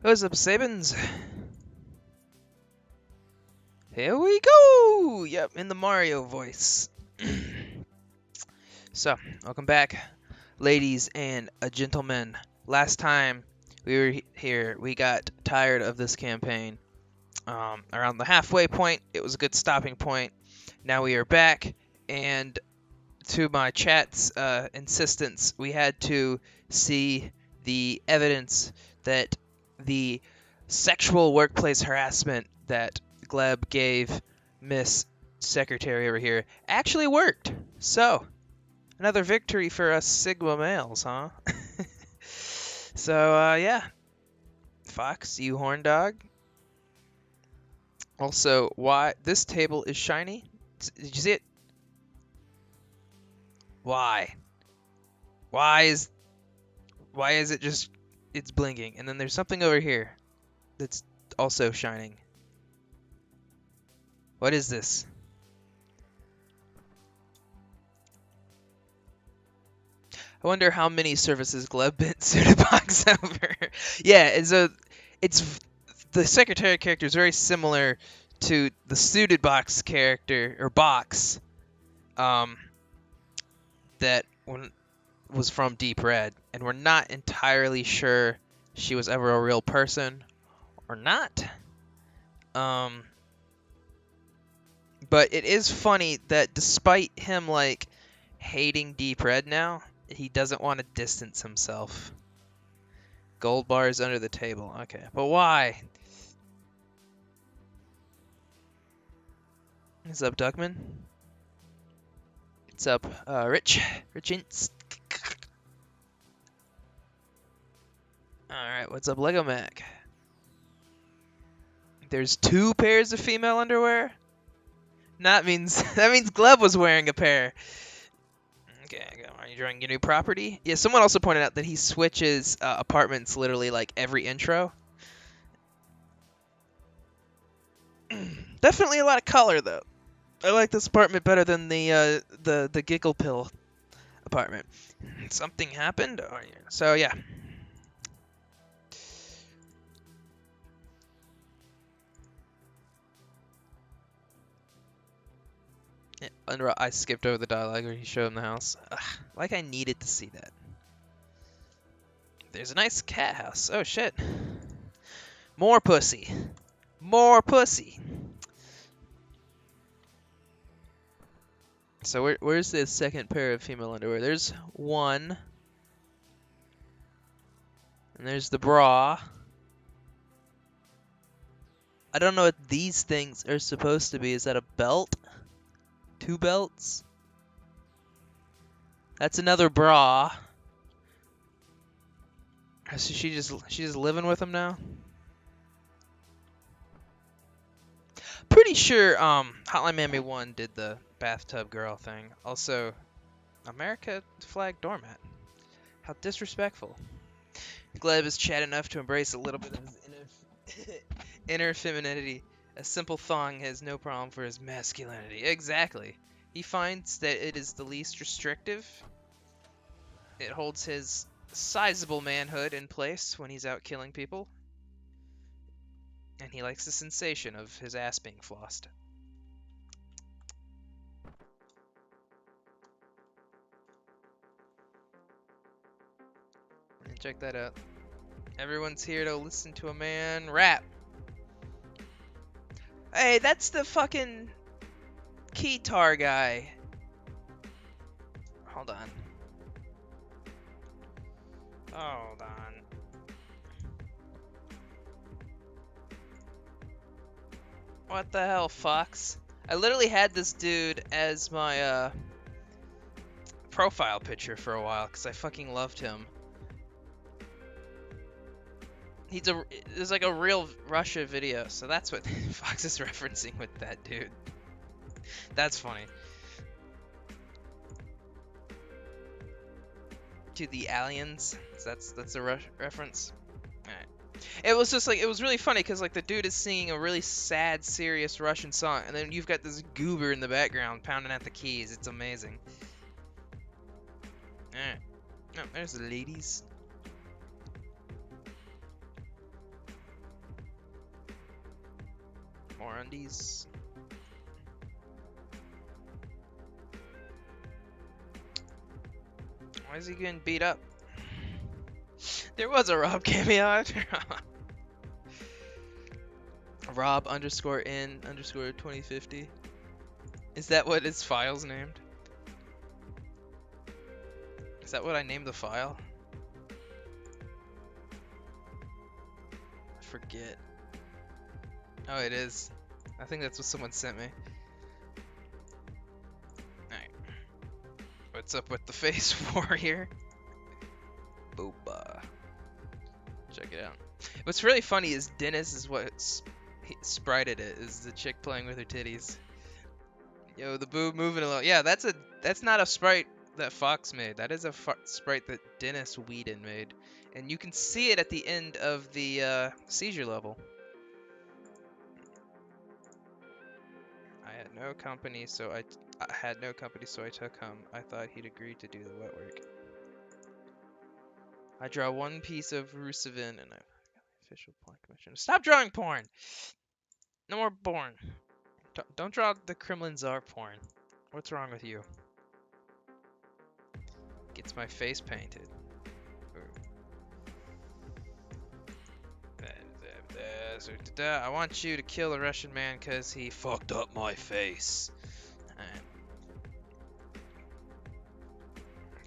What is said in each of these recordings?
What's up, Sabins? Here we go! Yep, in the Mario voice. So, welcome back, ladies and gentlemen. Last time we were here, we got tired of this campaign. Around the halfway point, it was a good stopping point. Now we are back, and to my chat's insistence, we had to see the evidence that the sexual workplace harassment that Gleb gave Miss Secretary over here actually worked. So, another victory for us Sigma males, huh? So, yeah. Fox, you horn dog. Also, why this table is shiny? Did you see it? Why? Why is it just it's blinking? And then there's something over here that's also shining. What is this? I wonder how many services Gleb bent Sudabox over. Yeah, and so it's the secretary character is very similar to the suited box character or box that was from Deep Red, and we're not entirely sure she was ever a real person or not. But it is funny that despite him like hating Deep Red now, he doesn't want to distance himself. Gold bars under the table. Okay, but why? What's up, Duckman? What's up, Rich? Richins? Alright, what's up, Lego Mac? There's 2 pairs of female underwear? That means Gleb was wearing a pair. Okay, are you drawing a new property? Yeah, someone also pointed out that he switches apartments literally like every intro. Definitely a lot of color though. I like this apartment better than the Giggle Pill apartment. Something happened? Oh, yeah. So yeah. I skipped over the dialogue where he showed him the house. Ugh, like I needed to see that. There's a nice cat house. Oh shit. More pussy. More pussy. So where's the second pair of female underwear? There's one. And there's the bra. I don't know what these things are supposed to be. Is that a belt? 2 belts? That's another bra. So she's just living with him now? Pretty sure Hotline Miami 1 did the bathtub girl thing. Also, America flag doormat. How disrespectful. Gleb is chat enough to embrace a little bit of his inner femininity. A simple thong has no problem for his masculinity. Exactly. He finds that it is the least restrictive. It holds his sizable manhood in place when he's out killing people. And he likes the sensation of his ass being flossed. Check that out. Everyone's here to listen to a man rap. Hey, that's the fucking keytar guy. Hold on. Hold on. What the hell, Fox? I literally had this dude as my profile picture for a while because I fucking loved him. There's like a real Russia video, so that's what Fox is referencing with that dude. That's funny. To the aliens, so that's a reference. Alright. It was just like, it was really funny because like the dude is singing a really sad, serious Russian song, and then you've got this goober in the background pounding at the keys. It's amazing. Alright. Oh, there's the ladies. More undies. Why is he getting beat up? There was a Rob cameo after. Rob _in _ 2050. Is that what his file's named? Is that what I named the file? I forget. Oh, it is. I think that's what someone sent me. Alright. What's up with the face warrior? Booba. Check it out. What's really funny is Dennis is what sprited it, is the chick playing with her titties. Yo, the boob moving a little. Yeah, that's not a sprite that Fox made. That is a sprite that Dennis Whedon made. And you can see it at the end of the seizure level. I had no company, so I took him. I thought he'd agreed to do the wet work. I draw one piece of Rusevin and I official porn commission. Stop drawing porn! No more porn. Don't draw the Kremlin Czar porn. What's wrong with you? Gets my face painted. I want you to kill the Russian man because he fucked up my face.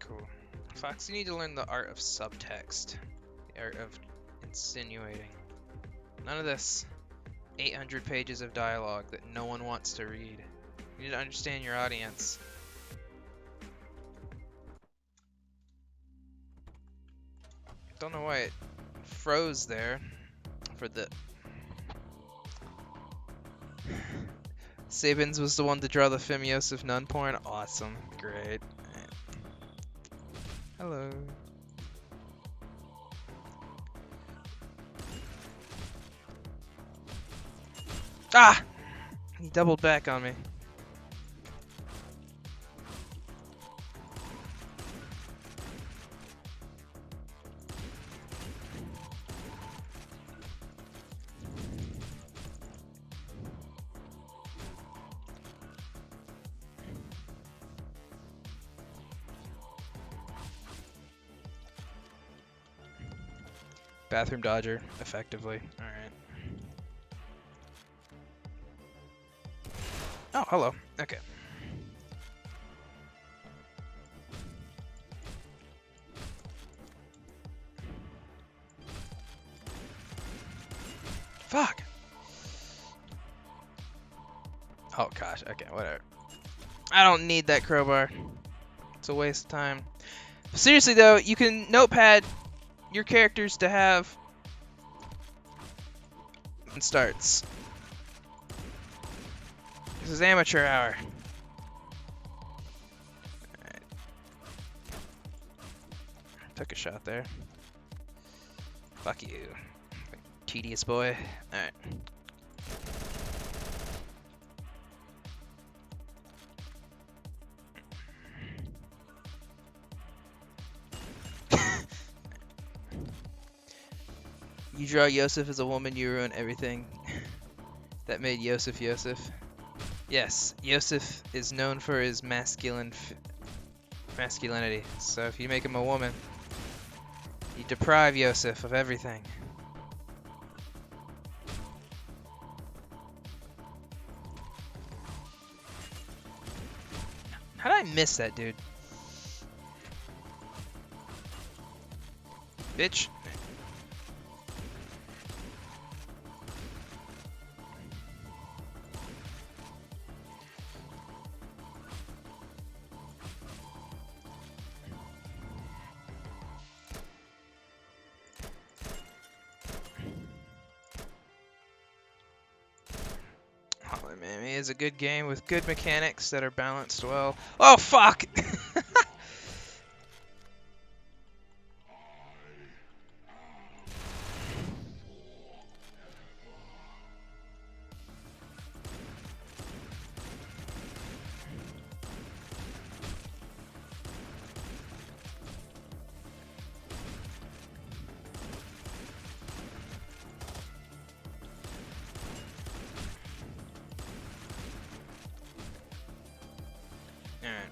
Cool. Fox, you need to learn the art of subtext. The art of insinuating. None of this 800 pages of dialogue that no one wants to read. You need to understand your audience. Don't know why it froze there for the... Sabins was the one to draw the Femiosif nun porn. Awesome. Great. Hello. Ah! He doubled back on me. Bathroom dodger, effectively. Alright. Oh, hello. Okay. Fuck! Oh gosh, okay, whatever. I don't need that crowbar. It's a waste of time. Seriously though, you can notepad your characters to have and starts. This is amateur hour. Alright. Took a shot there. Fuck you. Tedious boy. Alright. You draw Yosef as a woman, you ruin everything that made Yosef Yosef. Yes, Yosef is known for his masculinity. So if you make him a woman, you deprive Yosef of everything. How did I miss that, dude? Bitch. Mammy is a good game with good mechanics that are balanced well. Oh fuck! Alright.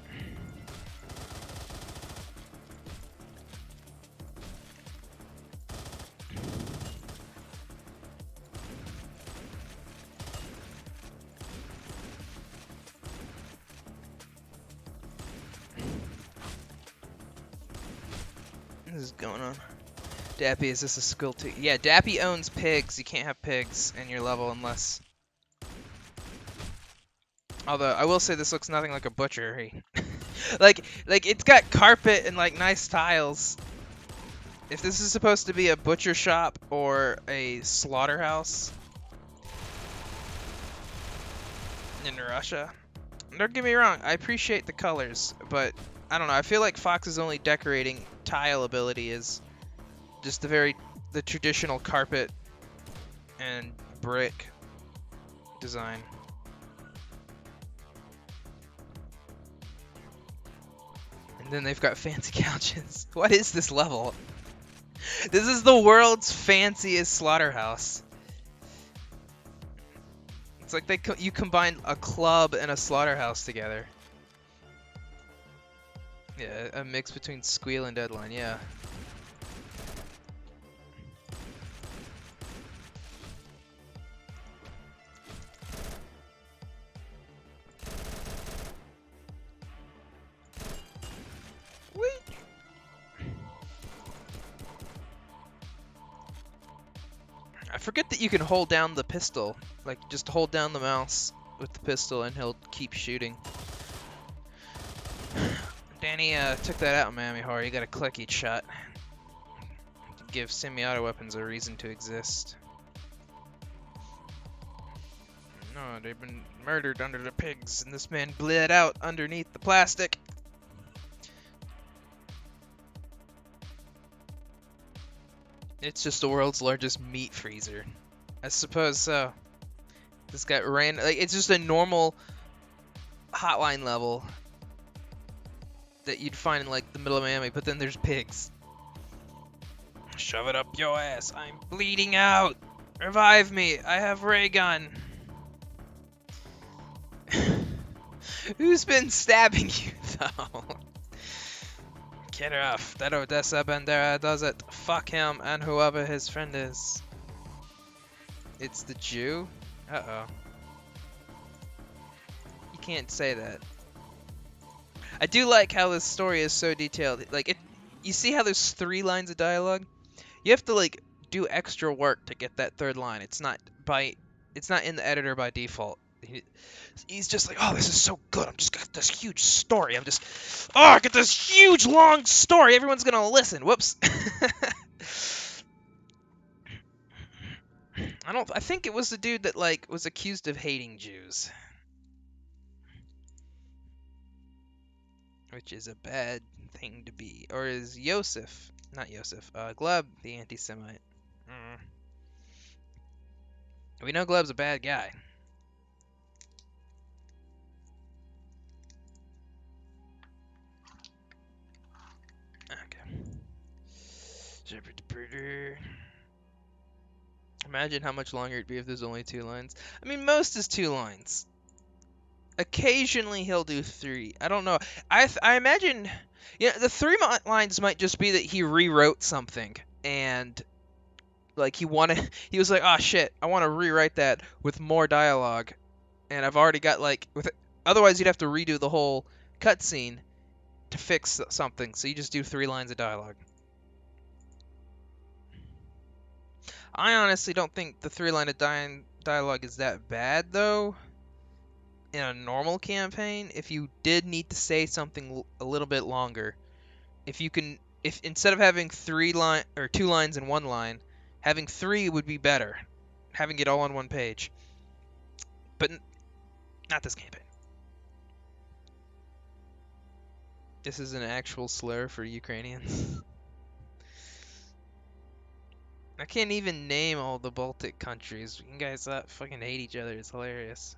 What is going on? Dappy, is this a skill too? Yeah, Dappy owns pigs. You can't have pigs in your level unless... Although, I will say this looks nothing like a butchery. like it's got carpet and, like, nice tiles. If this is supposed to be a butcher shop or a slaughterhouse in Russia, don't get me wrong, I appreciate the colors, but I don't know, I feel like Fox's only decorating tile ability is just the traditional carpet and brick design. And then they've got fancy couches. What is this level? This is the world's fanciest slaughterhouse. It's like you combine a club and a slaughterhouse together. Yeah, a mix between Squeal and Deadline, yeah. I forget that you can hold down the pistol. Like, just hold down the mouse with the pistol and he'll keep shooting. Danny took that out in Miami Horror. You gotta click each shot. To give semi-auto weapons a reason to exist. No, they've been murdered under the pigs, and this man bled out underneath the plastic. It's just the world's largest meat freezer. I suppose so. This guy ran, like, it's just a normal hotline level that you'd find in, like, the middle of Miami, but then there's pigs. Shove it up your ass. I'm bleeding out. Revive me. I have ray gun. Who's been stabbing you, though? Get her off. That Odessa Bandera does it. Fuck him and whoever his friend is. It's the Jew? Uh-oh. You can't say that. I do like how this story is so detailed. Like, you see how there's 3 lines of dialogue? You have to, like, do extra work to get that 3rd line. It's not in the editor by default. He's just like, oh, this is so good. I'm just got this huge story. I get this huge long story. Everyone's gonna listen. Whoops. I think it was the dude that, like, was accused of hating Jews. Which is a bad thing to be. Or is Gleb the anti-Semite? We know Gleb's a bad guy. Okay. Imagine how much longer it'd be if there's only 2 lines. I mean, most is 2 lines. Occasionally he'll do 3. I don't know. I imagine, the 3 lines might just be that he rewrote something and, like, he was like, oh shit, I want to rewrite that with more dialogue, and I've already got, like, otherwise you'd have to redo the whole cutscene to fix something. So you just do 3 lines of dialogue. I honestly don't think the 3 line of dialogue is that bad, though. In a normal campaign, if you did need to say something a little bit longer, if instead of having 2 lines in 1 line, having 3 would be better. Having it all on 1 page. But not this campaign. This is an actual slur for Ukrainians. I can't even name all the Baltic countries. You guys fucking hate each other. It's hilarious.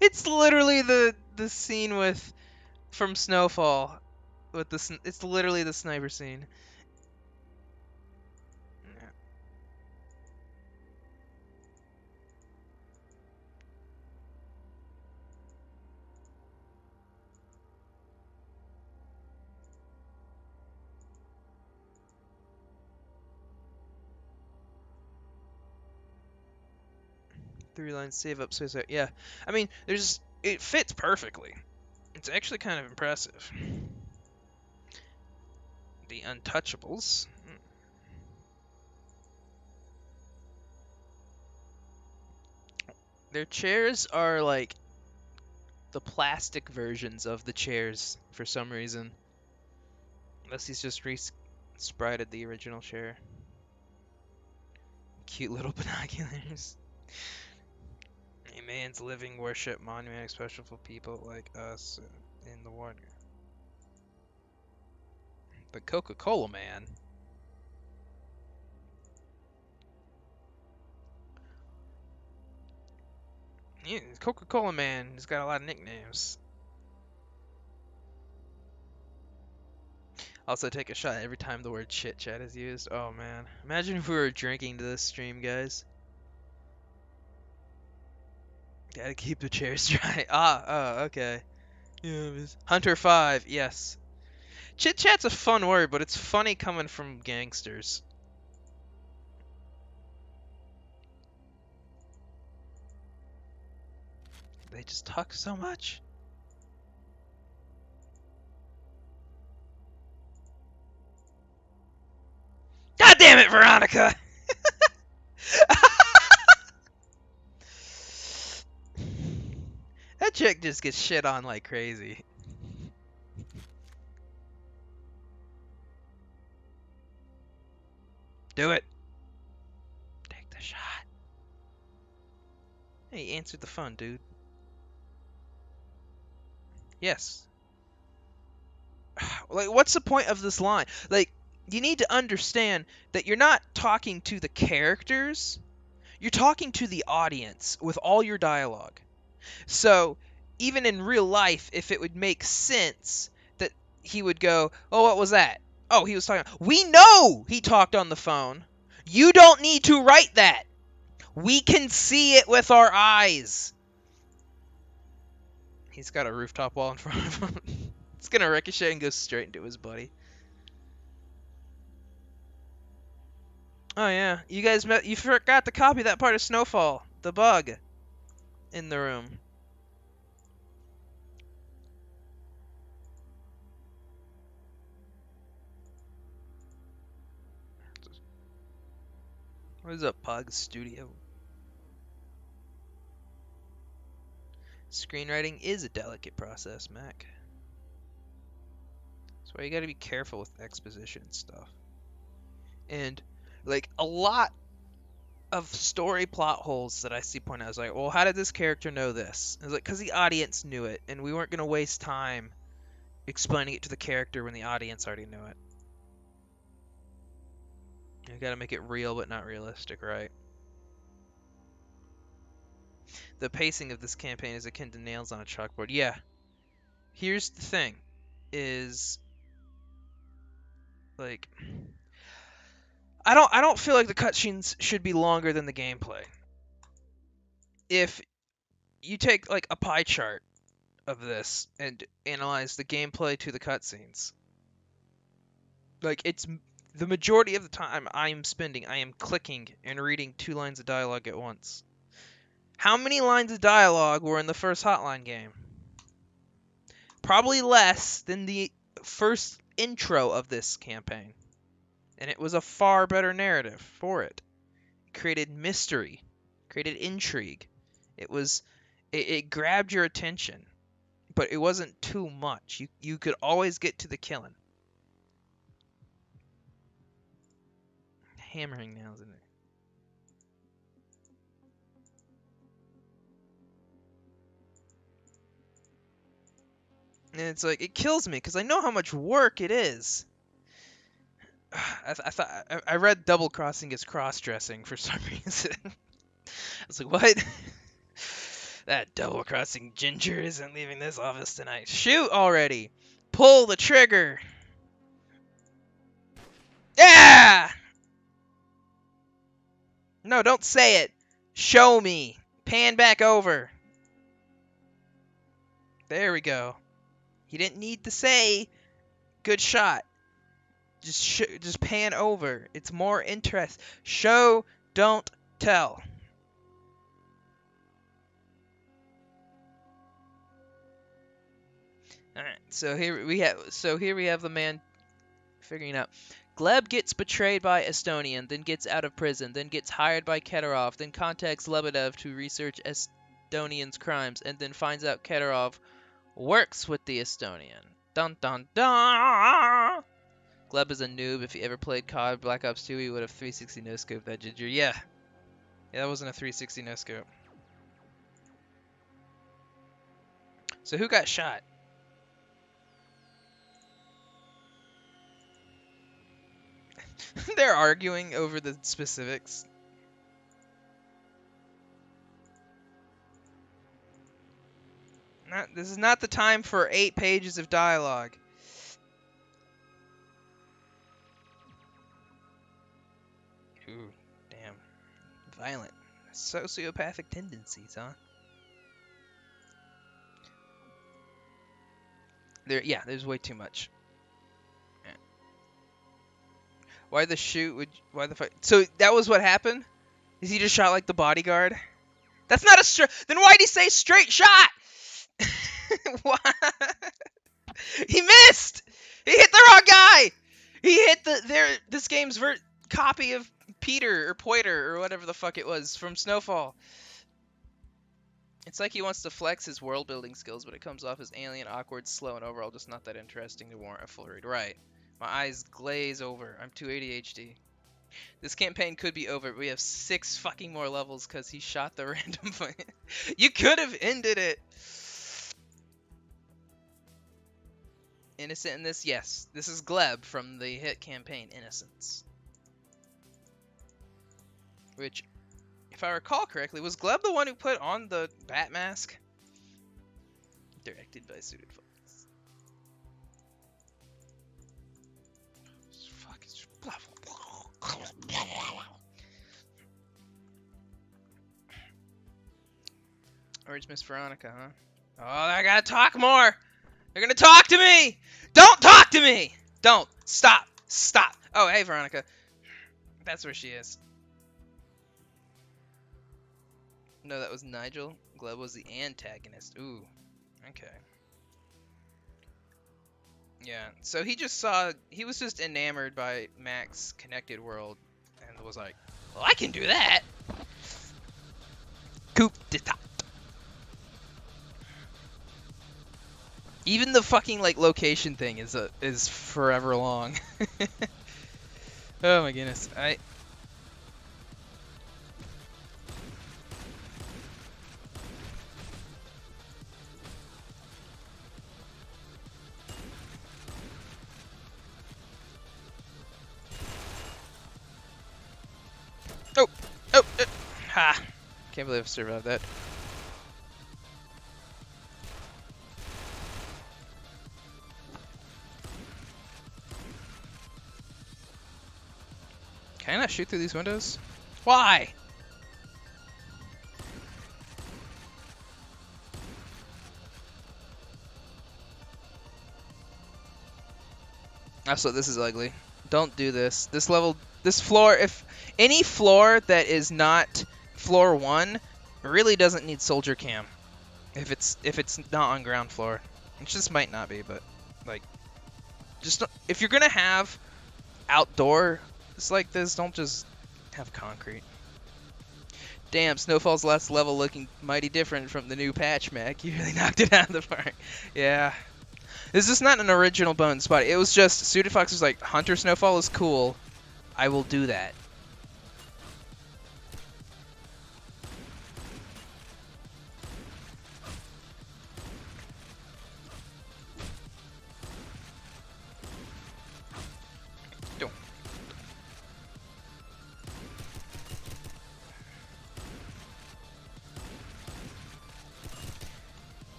It's literally the scene from Snowfall with it's literally the sniper scene. 3 lines save up space. Yeah, I mean, it fits perfectly. It's actually kind of impressive. The Untouchables. Their chairs are like the plastic versions of the chairs for some reason. Unless he's just sprited the original chair. Cute little binoculars. A man's living worship monument special for people like us in the water. The Coca-Cola Man. Yeah, Coca-Cola Man has got a lot of nicknames. Also, take a shot every time the word chit chat is used. Oh man. Imagine if we were drinking to this stream, guys. Gotta keep the chairs dry. Oh, okay. Yeah, Hunter 5, yes. Chit chat's a fun word, but it's funny coming from gangsters. They just talk so much. God damn it, Veronica! That chick just gets shit on like crazy. Do it. Take the shot. Hey, you answered the phone, dude. Yes. Like, what's the point of this line? Like, you need to understand that you're not talking to the characters. You're talking to the audience with all your dialogue. So, even in real life, if it would make sense that he would go, "Oh, what was that? Oh, he was talking." We know he talked on the phone. You don't need to write that. We can see it with our eyes. He's got a rooftop wall in front of him. It's gonna ricochet and go straight into his buddy. Oh yeah, you forgot to copy that part of Snowfall, the bug, in the room. What is up, Pug Studio? Screenwriting is a delicate process, Mac. That's why you gotta be careful with exposition and stuff. And, like, a lot of story plot holes that I see pointed out is like, well, how did this character know this? It's like, because the audience knew it, and we weren't gonna waste time explaining it to the character when the audience already knew it. You gotta make it real but not realistic, right? The pacing of this campaign is akin to nails on a chalkboard. Yeah. Here's the thing, is like I don't feel like the cutscenes should be longer than the gameplay. If you take like a pie chart of this and analyze the gameplay to the cutscenes, like it's the majority of the time I am clicking and reading 2 lines of dialogue at once. How many lines of dialogue were in the first Hotline game? Probably less than the first intro of this campaign. And it was a far better narrative for it. It created mystery, created intrigue. It grabbed your attention, but it wasn't too much. You could always get to the killing. Hammering nails in there. And it's like, it kills me because I know how much work it is. I read double crossing as cross dressing for some reason. I was like, what? That double crossing ginger isn't leaving this office tonight. Shoot already! Pull the trigger! Yeah! No, don't say it. Show me. Pan back over. There we go. He didn't need to say good shot. Just pan over. It's more interest. Show, don't tell. All right. So here we have the man figuring out. Gleb gets betrayed by Estonian, then gets out of prison, then gets hired by Keterov, then contacts Lebedev to research Estonian's crimes, and then finds out Keterov works with the Estonian. Dun dun dun! Gleb is a noob. If he ever played COD Black Ops 2, he would have 360 no-scoped that ginger. Yeah, that wasn't a 360 no-scope. So who got shot? They're arguing over the specifics. This is not the time for 8 pages of dialogue. Ooh, damn. Violent. Sociopathic tendencies, huh? There's way too much. Yeah. Why the fight? So that was what happened? Is he just shot like the bodyguard? That's not a straight. Then why'd he say straight shot? What? He missed. He hit the wrong guy. He hit this game's copy of Peter or Poiter or whatever the fuck it was from Snowfall. It's like he wants to flex his world building skills, but it comes off as alien, awkward, slow, and overall just not that interesting to warrant a full read. Right. My eyes glaze over. I'm too ADHD. This campaign could be over. We have 6 fucking more levels because he shot the random fight. You could have ended it. Innocent in this? Yes. This is Gleb from the hit campaign Innocence. Which, if I recall correctly, was Gleb the one who put on the bat mask? Directed by Suited Fox. Fuck, it's blah, blah, blah. Or it's Miss Veronica, huh? Oh, I gotta talk more! They're gonna talk to me! Don't talk to me! Don't! Stop! Stop! Oh, hey, Veronica. That's where she is. No, that was Nigel. Gleb was the antagonist. Ooh. Okay. Yeah, so he was just enamored by Mac's connected world and was like, well, I can do that! Coup d'etat. Even the fucking like location thing is forever long. Oh my goodness. Ha! Can't believe I survived that. Can I not shoot through these windows? Why? Also, this is ugly. Don't do this. This floor, if any floor that is not floor 1 really doesn't need soldier cam. If it's not on ground floor. It just might not be, but like just if you're going to have outdoor it's like this, don't just have concrete. Damn, Snowfall's last level looking mighty different from the new patch, Mac. You really knocked it out of the park. Yeah. This is not an original bone spot. It was just, Suited Fox was like, Hunter Snowfall is cool. I will do that.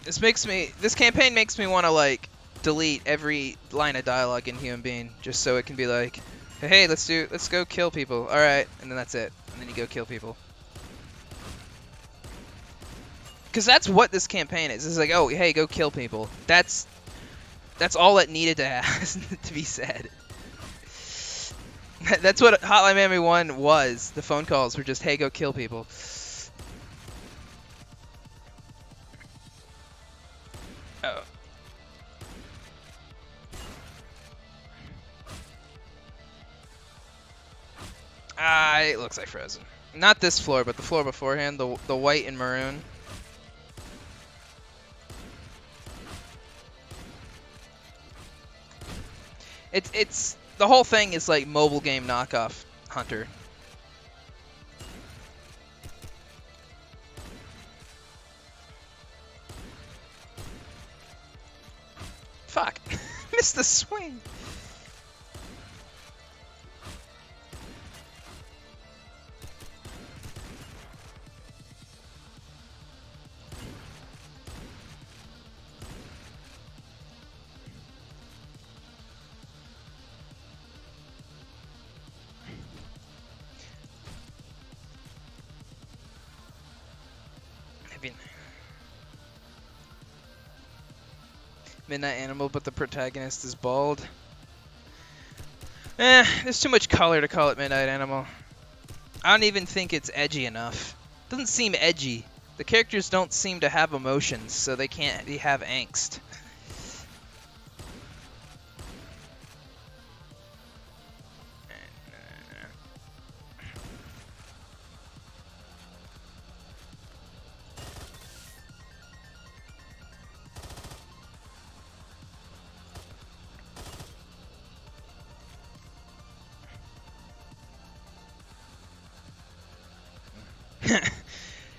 This campaign makes me want to like delete every line of dialogue in Human Being just so it can be like, hey, let's go kill people. All right, and then that's it. And then you go kill people. Because that's what this campaign is. It's like, oh, hey, go kill people. That's all it needed to have to be said. That's what Hotline Miami 1 was. The phone calls were just, hey, go kill people. Oh, It looks like Frozen. Not this floor, but the floor beforehand, the white and maroon. It's the whole thing is like mobile game knockoff Hunter. Fuck. Missed the swing. Midnight Animal, but the protagonist is bald. There's too much color to call it Midnight Animal. I don't even think it's edgy enough. Doesn't seem edgy. The characters don't seem to have emotions, so they can't have angst.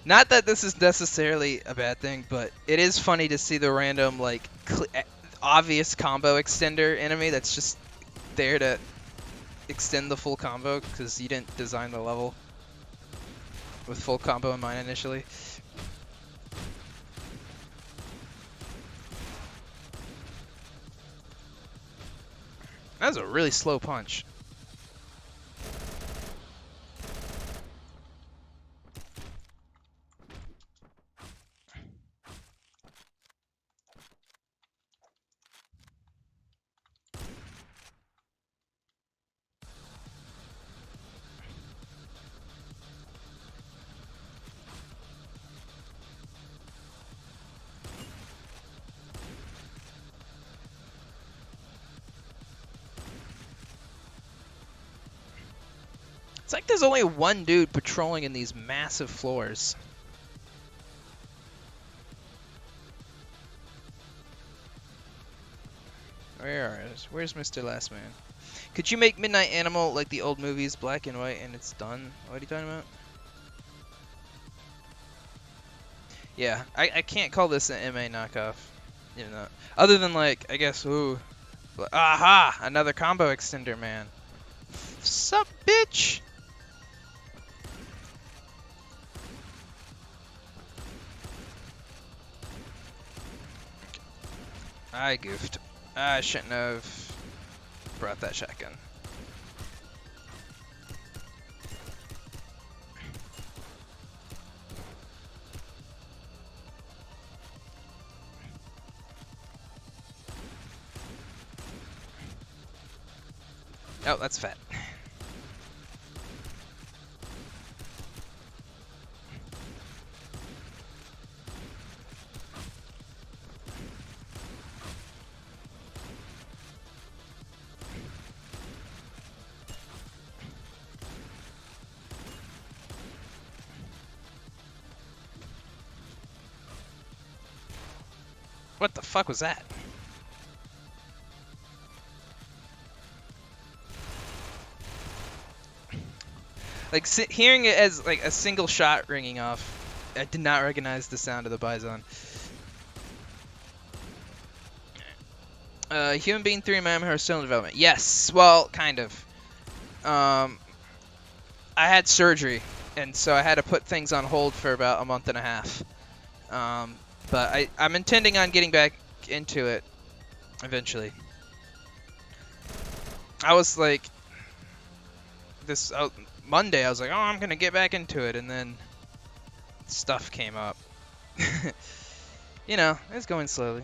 Not that this is necessarily a bad thing, but it is funny to see the random, like, obvious combo extender enemy that's just there to extend the full combo because you didn't design the level with full combo in mind initially. That was a really slow punch. It's like there's only one dude patrolling in these massive floors. Where's Mr. Last Man? Could you make Midnight Animal like the old movies, black and white, and it's done? What are you talking about? Yeah, I can't call this an MA knockoff. Even though, other than like, I guess, ooh. Aha! Another combo extender, man. Sup, bitch? I goofed. I shouldn't have brought that shotgun. Oh, that's fat. What the fuck was that? Like, hearing it as like a single shot ringing off, I did not recognize the sound of the Bison. Human Being 3 and Mammoth are still in development. Yes, well, kind of. I had surgery, and so I had to put things on hold for about a month and a half. But I'm intending on getting back into it eventually. I was like, Monday, I was like, oh, I'm going to get back into it, and then stuff came up. You know, it's going slowly.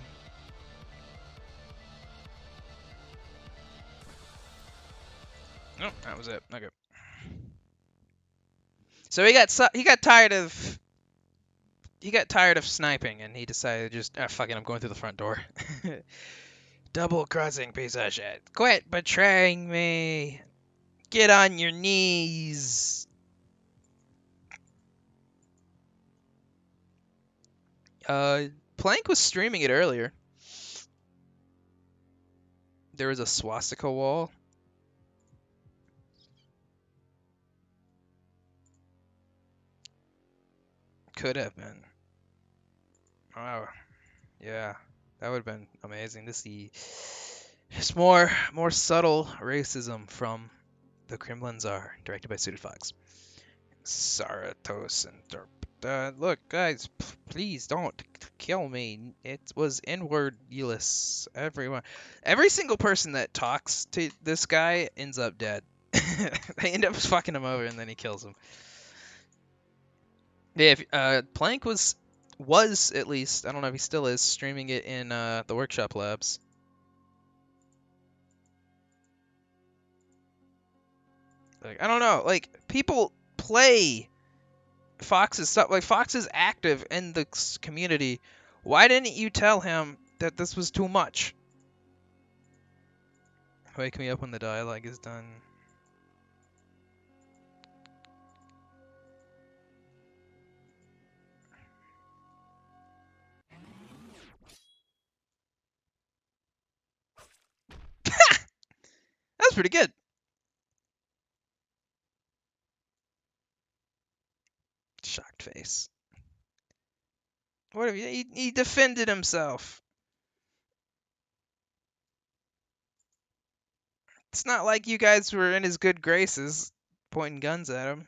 Oh, that was it. Okay. So he got tired of sniping, and he decided to just, fuck it, I'm going through the front door. Double crossing piece of shit. Quit betraying me. Get on your knees. Plank was streaming it earlier. There was a swastika wall. Could have been. Wow. Yeah. That would have been amazing to see. Just more subtle racism from the Kremlin Czar, directed by Suited Fox. Saratos and look, guys, please don't kill me. It was inward-less. Every single person that talks to this guy ends up dead. They end up fucking him over, and then he kills him. Yeah, Plank was at least, I don't know if he still is, streaming it in the workshop labs. Like, I don't know, like, people play Fox's stuff. Like, Fox is active in the community. Why didn't you tell him that this was too much? Wake me up when the dialogue is done. That's pretty good. Shocked face. What have you? He defended himself. It's not like you guys were in his good graces, pointing guns at him.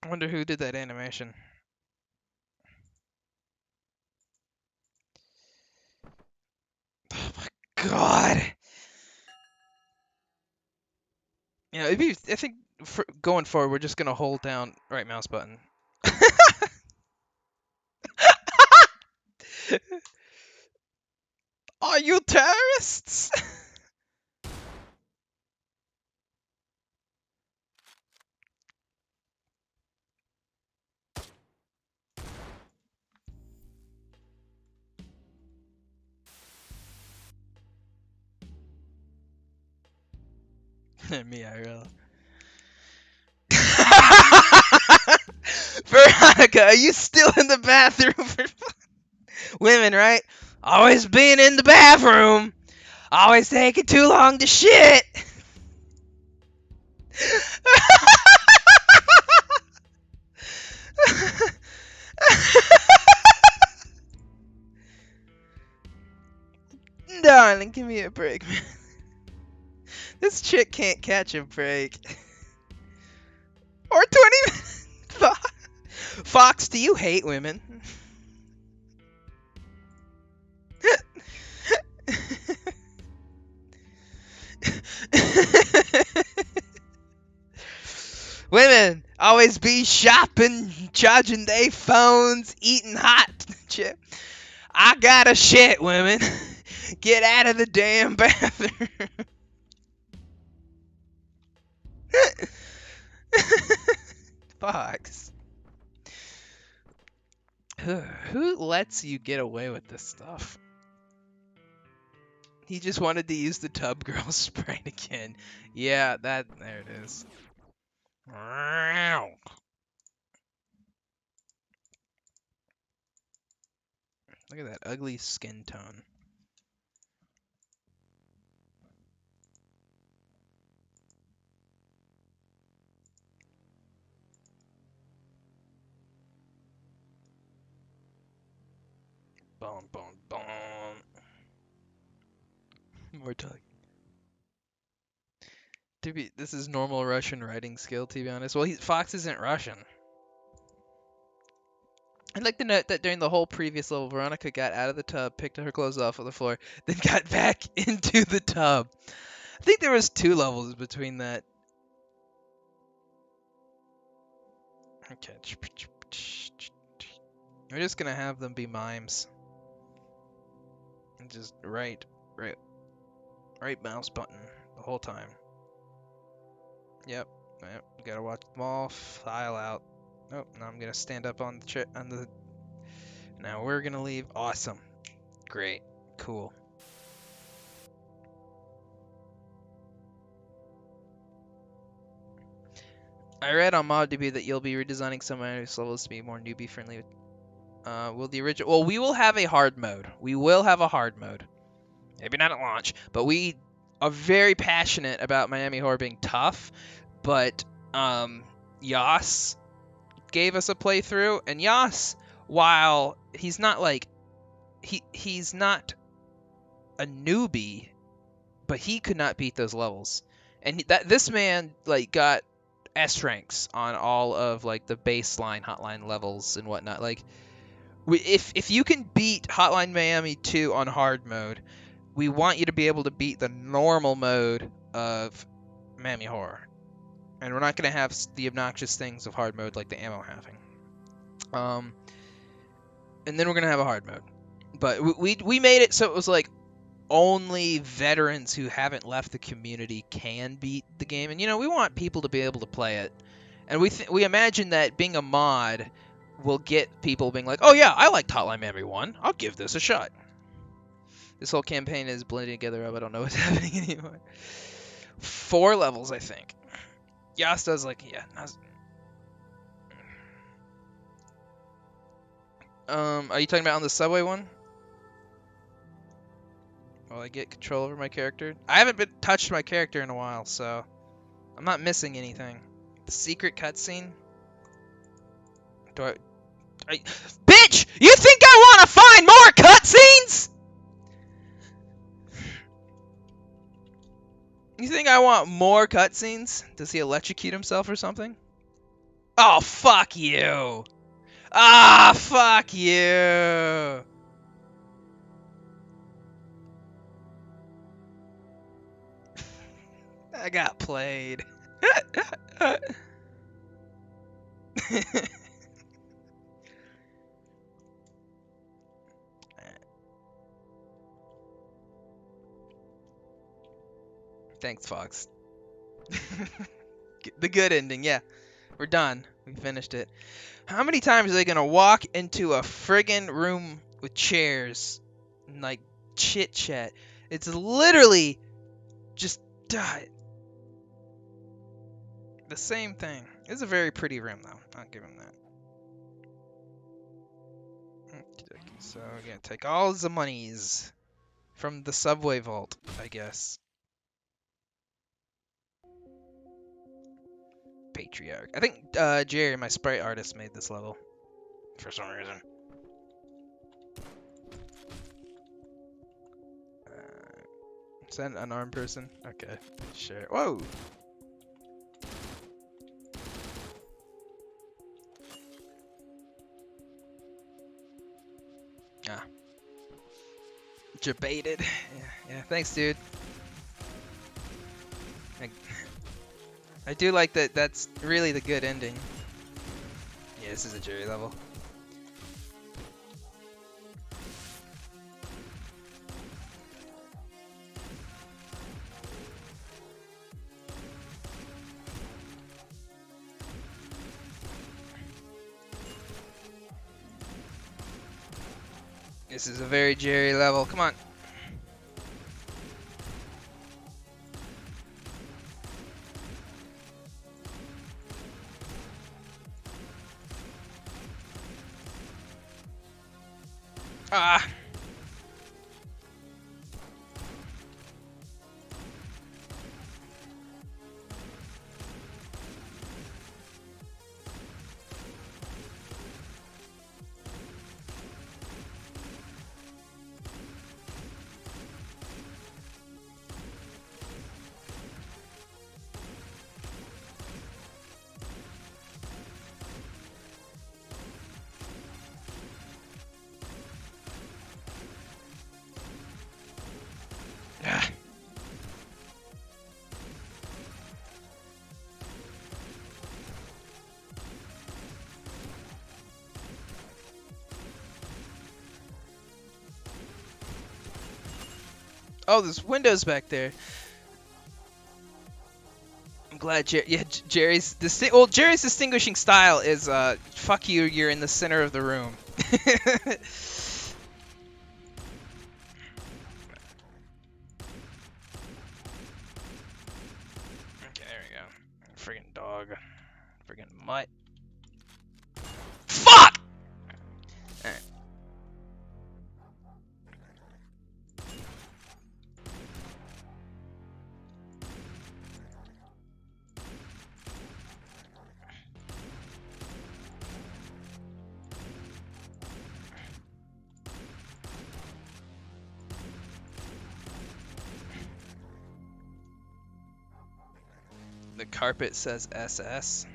I wonder who did that animation. Oh my god. Yeah, I think going forward, we're just gonna hold down right mouse button. Are you terrorists? Me, IRL. Veronica, are you still in the bathroom? Women, right? Always being in the bathroom. Always taking too long to shit. Darling, give me a break, man. This chick can't catch a break. Or 20 minutes. Fox, do you hate women? Women always be shopping, charging their phones, eating hot shit. I gotta shit, women. Get out of the damn bathroom. Fox. Who lets you get away with this stuff? He just wanted to use the tub girl sprite again. Yeah, there it is. Look at that ugly skin tone. Boom, boom, boom. More talking. This is normal Russian writing skill, to be honest. Well, Fox isn't Russian. I'd like to note that during the whole previous level, Veronica got out of the tub, picked her clothes off of the floor, then got back into the tub. I think there was 2 levels between that. Okay. We're just gonna have them be mimes. And just right mouse button the whole time. Yep. Gotta watch them all file out. Oh, now I'm gonna stand up on the Now we're gonna leave. Awesome. Great. Cool. I read on ModDB that you'll be redesigning some of these levels to be more newbie friendly. Will the original? Well, we will have a hard mode. We will have a hard mode. Maybe not at launch, but we are very passionate about Miami Horror being tough. But Yas gave us a playthrough, and Yas, while he's not like he's not a newbie, but he could not beat those levels. And this man like got S ranks on all of like the baseline Hotline levels and whatnot. Like, if you can beat Hotline Miami 2 on hard mode, we want you to be able to beat the normal mode of Miami Horror. And we're not going to have the obnoxious things of hard mode like the ammo halving. And then we're going to have a hard mode. But we made it so it was like only veterans who haven't left the community can beat the game. And, you know, we want people to be able to play it. And we imagine that being a mod will get people being like, oh yeah, I liked Hotline Miami 1. I'll give this a shot. This whole campaign is blending together up. I don't know what's happening anymore. 4 levels, I think. Yas does like, yeah. Are you talking about on the subway one? Will I get control over my character? I haven't been touched my character in a while, so I'm not missing anything. The secret cutscene? Bitch! You think I want to find more cutscenes? You think I want more cutscenes? Does he electrocute himself or something? Oh, fuck you! Ah, fuck you! I got played. Thanks, Fox. The good ending, yeah. We're done. We finished it. How many times are they gonna walk into a friggin' room with chairs and like chit chat? It's literally just the same thing. It's a very pretty room though. I'll give him that. So we're gonna take all the monies from the subway vault, I guess. Patriarch. I think Jerry, my sprite artist, made this level for some reason. Is that an unarmed person? Okay, sure. Whoa! Ah. Debated. Yeah, thanks, dude. I do like that. That's really the good ending. Yeah, this is a Jerry level. This is a very Jerry level. Come on. Ah. Oh, there's windows back there. I'm glad Jerry's Jerry's distinguishing style is fuck you, you're in the center of the room. Okay, there we go. Friggin' dog. friggin' mutt. Fuck! Alright. The carpet says SS.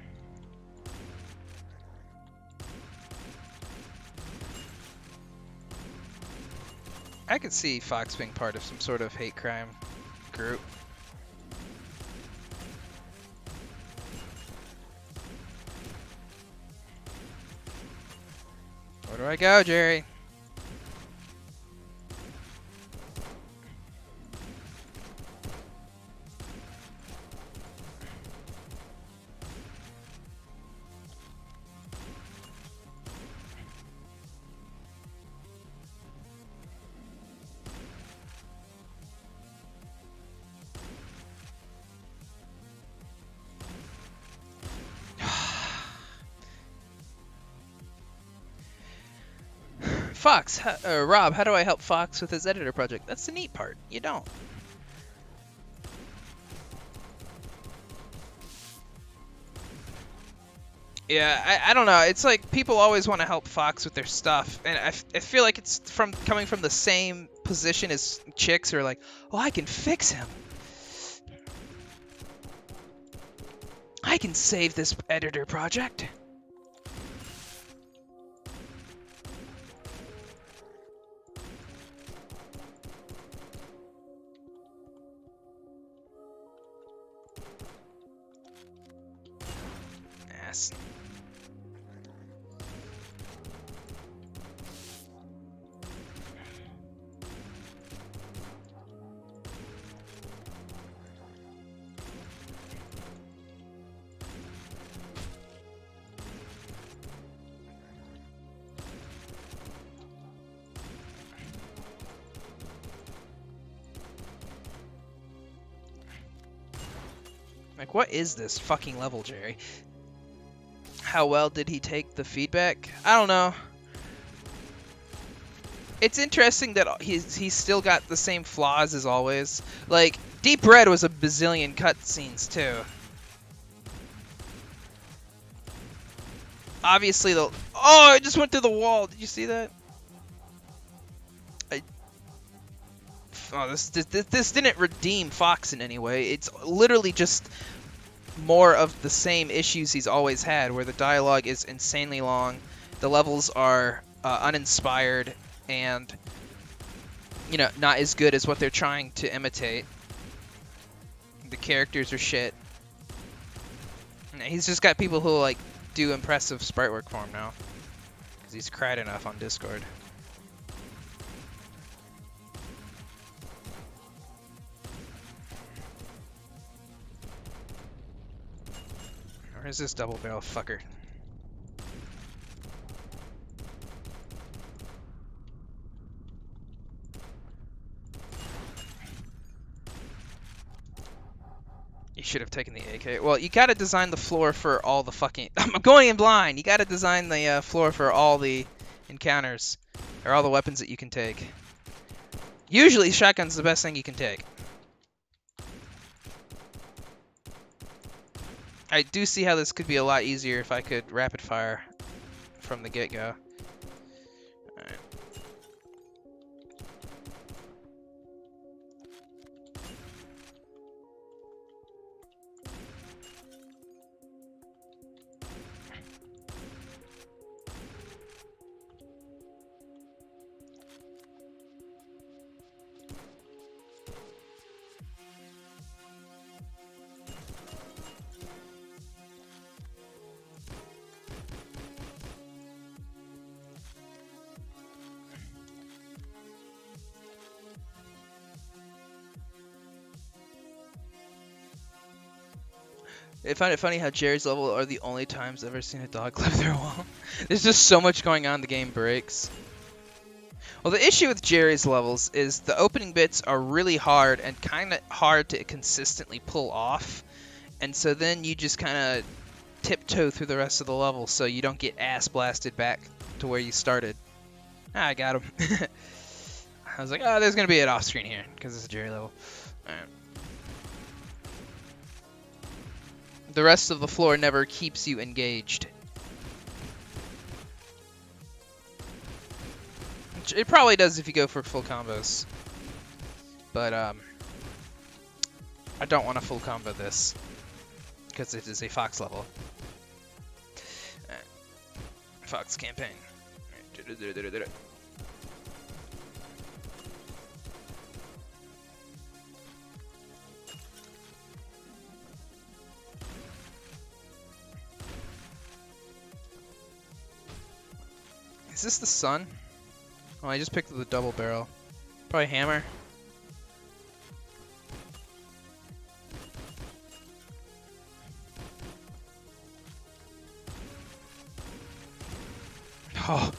I could see Fox being part of some sort of hate crime group. Where do I go, Jerry? Fox, Rob, how do I help Fox with his editor project? That's the neat part. You don't. Yeah, I don't know. It's like people always want to help Fox with their stuff, and I feel like it's coming from the same position as chicks who are like, oh, I can fix him. I can save this editor project. Ass. Like, what is this fucking level, Jerry? How well did he take the feedback? I don't know. It's interesting that he's still got the same flaws as always. Like, Deep Red was a bazillion cutscenes, too. Obviously, the... Oh, I just went through the wall. Did you see that? Oh, this didn't redeem Fox in any way. It's literally just more of the same issues he's always had, where the dialogue is insanely long, the levels are uninspired, and, you know, not as good as what they're trying to imitate. The characters are shit. And he's just got people who, like, do impressive sprite work for him now, because he's cried enough on Discord. Where's this double barrel fucker? You should have taken the AK. Well, you gotta design the floor for all the fucking... I'm going in blind! You gotta design the floor for all the encounters. Or all the weapons that you can take. Usually, shotgun's the best thing you can take. I do see how this could be a lot easier if I could rapid fire from the get-go. Alright. I find it funny how Jerry's level are the only times I've ever seen a dog climb their wall. There's just so much going on, the game breaks. Well, the issue with Jerry's levels is the opening bits are really hard and kind of hard to consistently pull off. And so then you just kind of tiptoe through the rest of the level so you don't get ass blasted back to where you started. Ah, I got him. I was like, oh, there's gonna be an off screen here because it's a Jerry level. Alright. The rest of the floor never keeps you engaged. It probably does if you go for full combos. But I don't want to full combo this because it is a Fox level. Fox campaign. Is this the sun? Oh, I just picked up the double barrel. Probably hammer. Oh.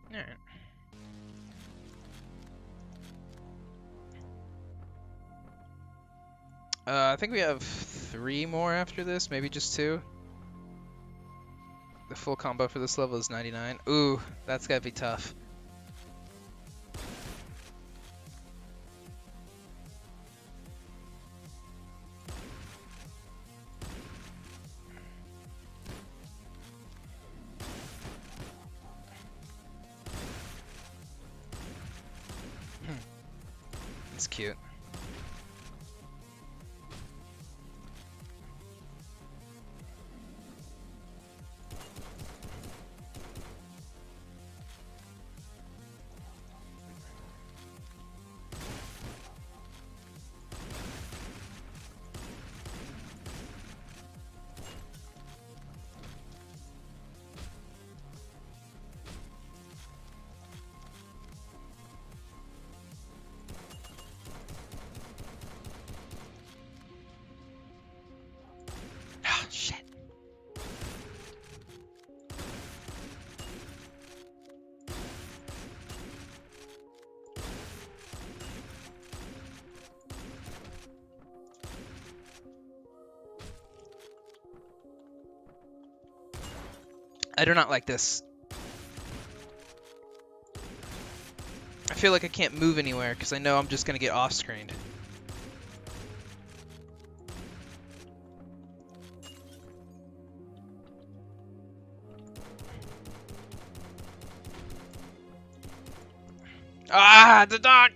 Alright. I think we have 3 more after this, maybe just 2. The full combo for this level is 99. Ooh, that's gotta be tough. It's cute. Shit. I do not like this. I feel like I can't move anywhere because I know I'm just gonna get off-screened. Ah, the dog!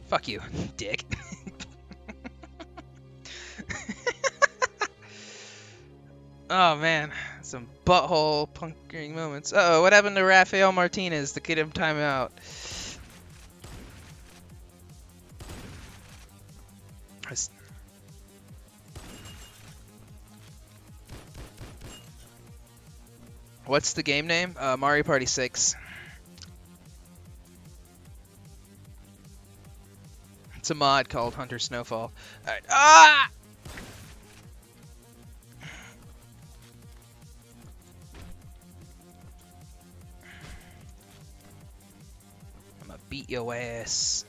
Fuck you, dick. Oh man, some butthole punkering moments. Uh-oh, what happened to Rafael Martinez to get him timeout? What's the game name? Mario Party 6. It's a mod called Hunter Snowfall. Alright. Ah! I'm gonna beat your ass.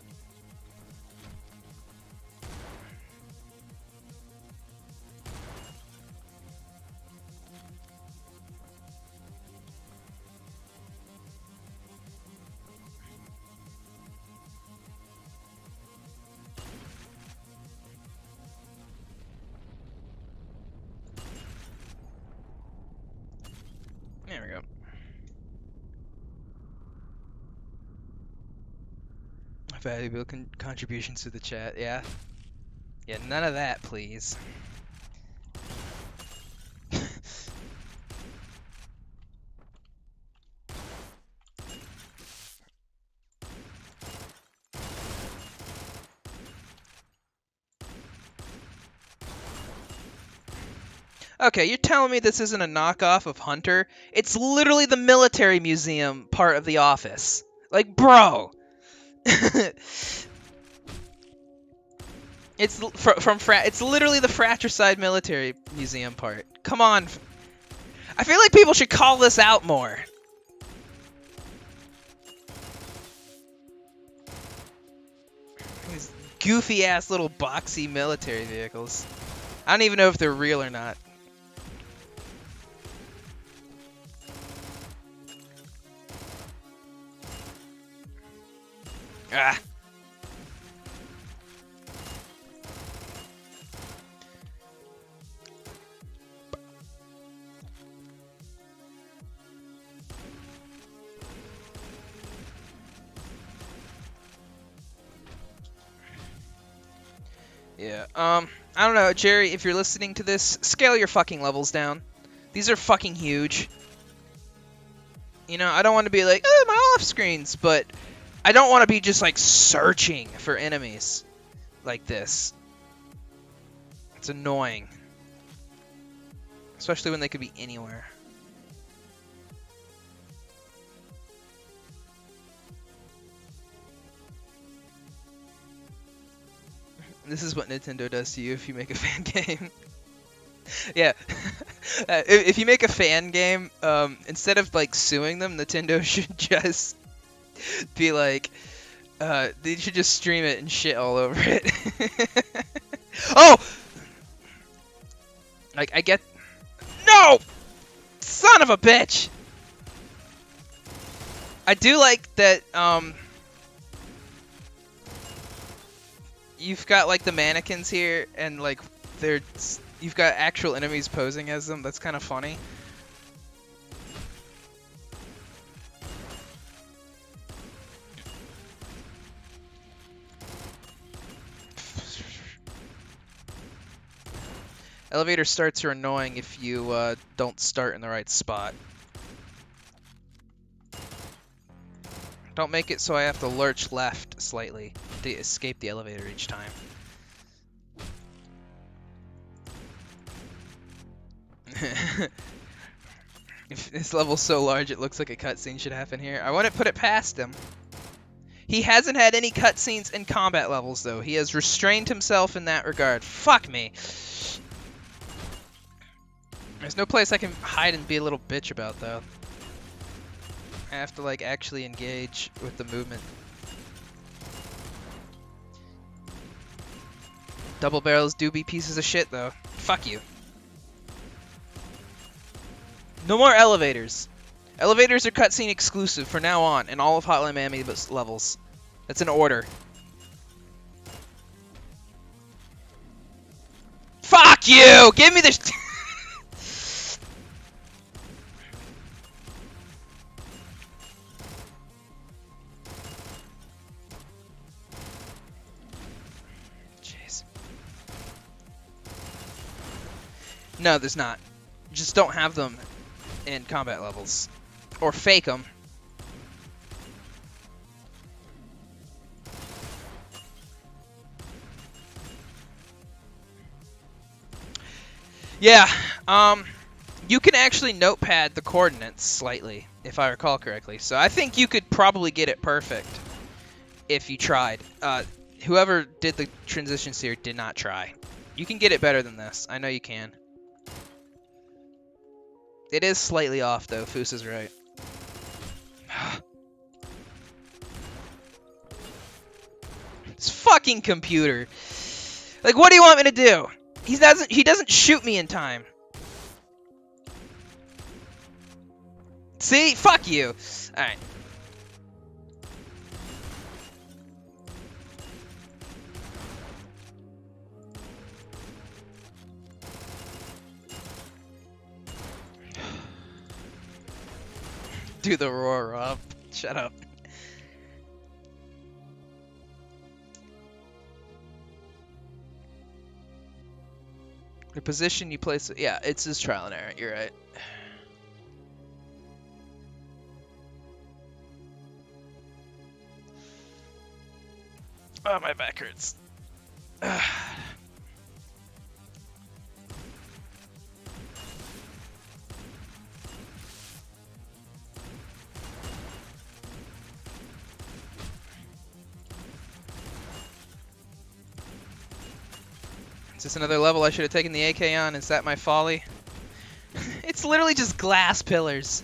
There we go. Valuable contributions to the chat, yeah. Yeah, none of that, please. Okay, you're telling me this isn't a knockoff of Hunter? It's literally the military museum part of the office. Like, bro. It's it's literally the fratricide military museum part. Come on. I feel like people should call this out more. These goofy ass little boxy military vehicles. I don't even know if they're real or not. Ah. Yeah, I don't know, Jerry, if you're listening to this, scale your fucking levels down. These are fucking huge. You know, I don't want to be like, oh, my off screens, but I don't want to be just like searching for enemies like this. It's annoying. Especially when they could be anywhere. This is what Nintendo does to you if you make a fan game. Yeah. If you make a fan game, instead of like suing them, Nintendo should just be like, they should just stream it and shit all over it. Oh! Like, I get... No! Son of a bitch! I do like that, you've got like the mannequins here, and like you've got actual enemies posing as them. That's kind of funny. Elevator starts are annoying if you don't start in the right spot. Don't make it so I have to lurch left slightly to escape the elevator each time. If this level's so large it looks like a cutscene should happen here. I wouldn't put it past him. He hasn't had any cutscenes in combat levels though. He has restrained himself in that regard. Fuck me. There's no place I can hide and be a little bitch about though. I have to like actually engage with the movement. Double barrels do be pieces of shit though. Fuck you. No more elevators. Elevators are cutscene exclusive from now on in all of Hotline Miami levels. That's an order. Fuck you! Give me this. Jeez. No, there's not. Just don't have them in combat levels. Or fake them. Yeah, you can actually notepad the coordinates slightly, if I recall correctly. So I think you could probably get it perfect if you tried. Whoever did the transitions here did not try. You can get it better than this. I know you can. It is slightly off, though. Foos is right. This fucking computer. Like, what do you want me to do? He doesn't shoot me in time. See? Fuck you. Alright. Do the roar up. Shut up. The position you place it, yeah, it's just trial and error. You're right. Oh, my back hurts. Is this another level I should have taken the AK on? Is that my folly? It's literally just glass pillars.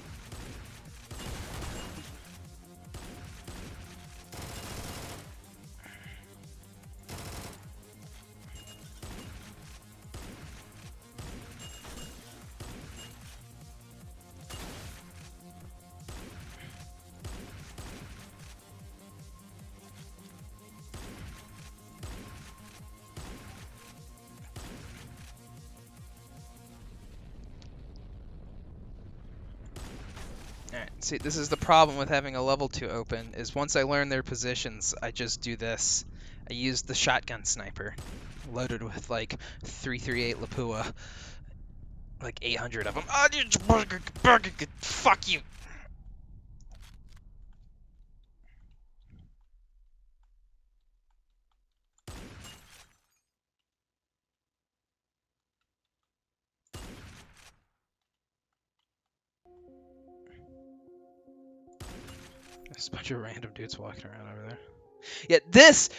Alright, see, this is the problem with having a level 2 open, is once I learn their positions, I just do this. I use the shotgun sniper, loaded with, like, 338 Lapua. Like 800 of them. Oh, fuck you! There's a bunch of random dudes walking around over there. Yeah, this...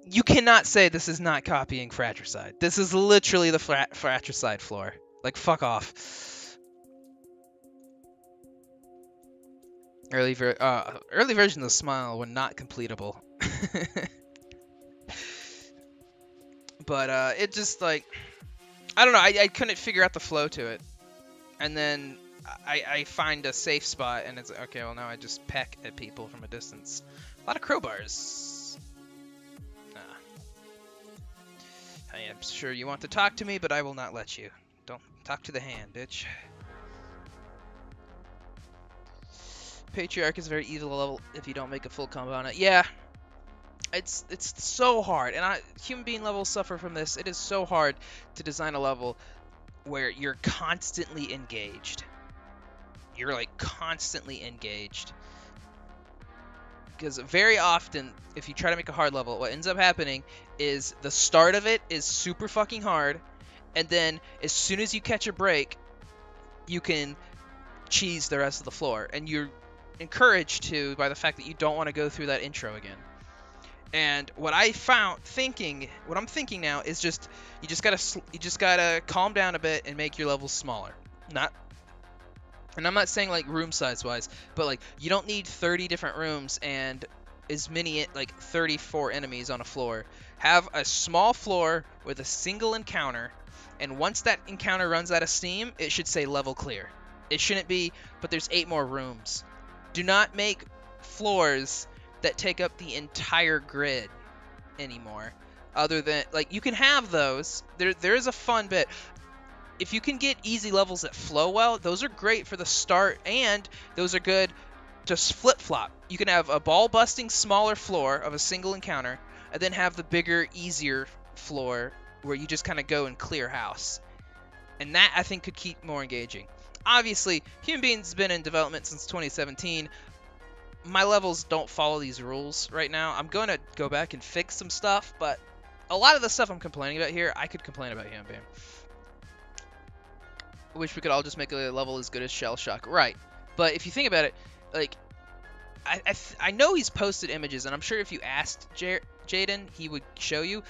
You cannot say this is not copying Fratricide. This is literally the Fratricide floor. Like, fuck off. Early version of the Smile were not completable. But, it just, like... I don't know, I couldn't figure out the flow to it. And then I find a safe spot, and it's okay, well, now I just peck at people from a distance. A lot of crowbars. Nah. I am sure you want to talk to me, but I will not let you. Don't talk to the hand, bitch. Patriarch is a very easy level if you don't make a full combo on it. Yeah. It's so hard, and human being levels suffer from this. It is so hard to design a level where you're constantly engaged. You're like constantly engaged. Because very often, if you try to make a hard level, what ends up happening is the start of it is super fucking hard, and then as soon as you catch a break, you can cheese the rest of the floor, and you're encouraged to by the fact that you don't want to go through that intro again. And what I'm thinking now is just you just gotta calm down a bit and make your levels smaller. And I'm not saying like room size wise, but like you don't need 30 different rooms and as many like 34 enemies on a floor. Have a small floor with a single encounter, and once that encounter runs out of steam, it should say level clear. It shouldn't be, but there's 8 more rooms. Do not make floors that take up the entire grid anymore. Other than, like, you can have those. There is a fun bit. If you can get easy levels that flow well, those are great for the start, and those are good to flip-flop. You can have a ball-busting smaller floor of a single encounter, and then have the bigger, easier floor where you just kind of go and clear house. And that, I think, could keep more engaging. Obviously, Human Being's been in development since 2017. My levels don't follow these rules right now. I'm going to go back and fix some stuff, but a lot of the stuff I'm complaining about here, I could complain about Human Being. I wish we could all just make a level as good as Shell Shock. Right. But if you think about it, like, I know he's posted images, and I'm sure if you asked Jaden, he would show you.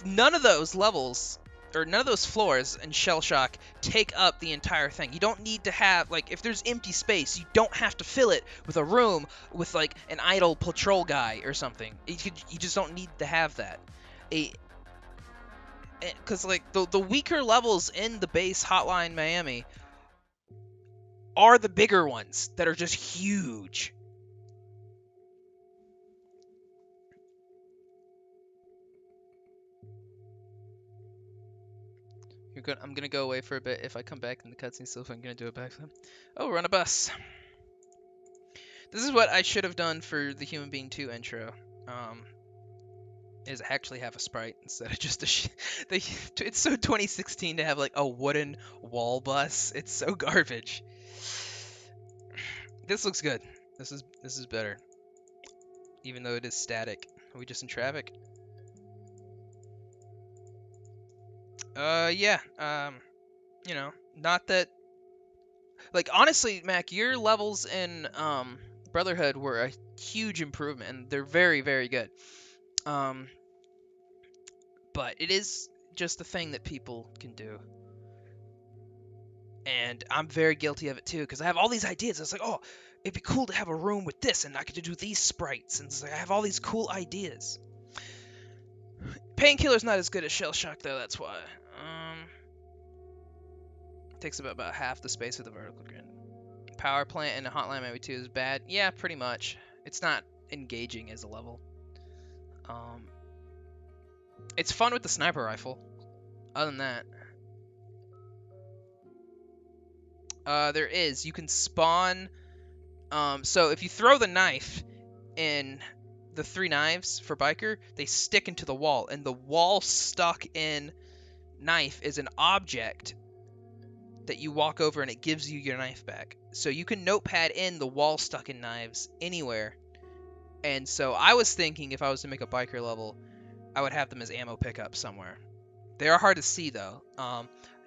None of those levels, or none of those floors in Shell Shock take up the entire thing. You don't need to have, like, if there's empty space, you don't have to fill it with a room with, like, an idle patrol guy or something. You just don't need to have that. Because, like, the weaker levels in the base Hotline Miami are the bigger ones that are just huge. I'm gonna go away for a bit. If I come back in the cutscene stuff, I'm gonna do a backflip. Oh, we're on a bus. This is what I should have done for the Human Being 2 intro. is actually have a sprite instead of just a they, it's so 2016 to have like a wooden wall bus. It's so garbage. This looks good. This is better, even though it is static. Are we just in traffic? Yeah. You know, not that. Like honestly, Mac, your levels in Brotherhood were a huge improvement, and they're very, very good. Um, but it is just a thing that people can do. And I'm very guilty of it too, because I have all these ideas. It's like, oh, it'd be cool to have a room with this, and I get to do these sprites, and it's like I have all these cool ideas. Painkiller's not as good as Shell Shock though. That's why. It takes about half the space of the vertical grid. Power plant and a Hotline Miami 2 is bad. Yeah, pretty much. It's not engaging as a level. It's fun with the sniper rifle. Other than that, there is. You can spawn. So if you throw the knife in the 3 knives for biker, they stick into the wall, and the wall stuck in knife is an object that you walk over, and it gives you your knife back. So you can notepad in the wall stuck in knives anywhere. And so I was thinking if I was to make a biker level, I would have them as ammo pickup somewhere. They are hard to see though.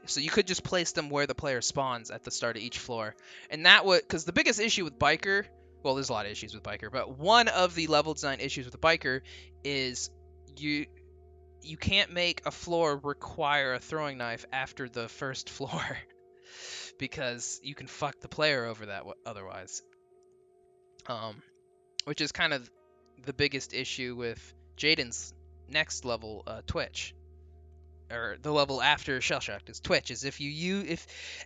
So you could just place them where the player spawns at the start of each floor. And that would, because the biggest issue with biker, well, there's a lot of issues with biker, but one of the level design issues with the biker is you can't make a floor require a throwing knife after the first floor because you can fuck the player over that otherwise. Which is kind of the biggest issue with Jaden's next level, Twitch, or the level after Shell Shock is Twitch. Is if you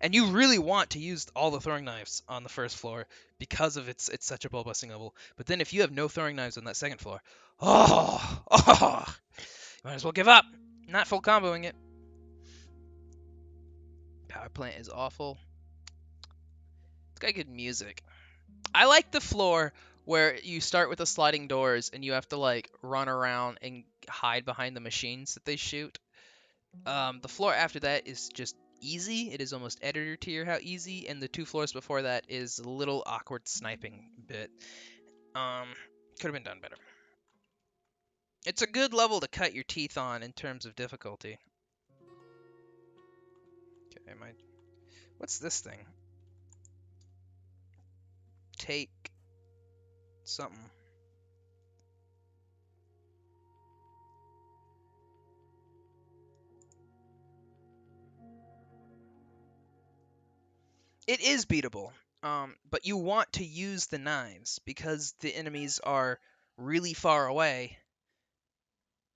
really want to use all the throwing knives on the first floor because of it's such a ball busting level. But then if you have no throwing knives on that second floor, you might as well give up. Not full comboing it. Power plant is awful. It's got good music. I like the floor where you start with the sliding doors and you have to like run around and hide behind the machines that they shoot. The floor after that is just easy. It is almost editor tier how easy, and the 2 floors before that is a little awkward sniping bit. Could have been done better. It's a good level to cut your teeth on in terms of difficulty. Okay, what's this thing? Take something. It is beatable, but you want to use the knives because the enemies are really far away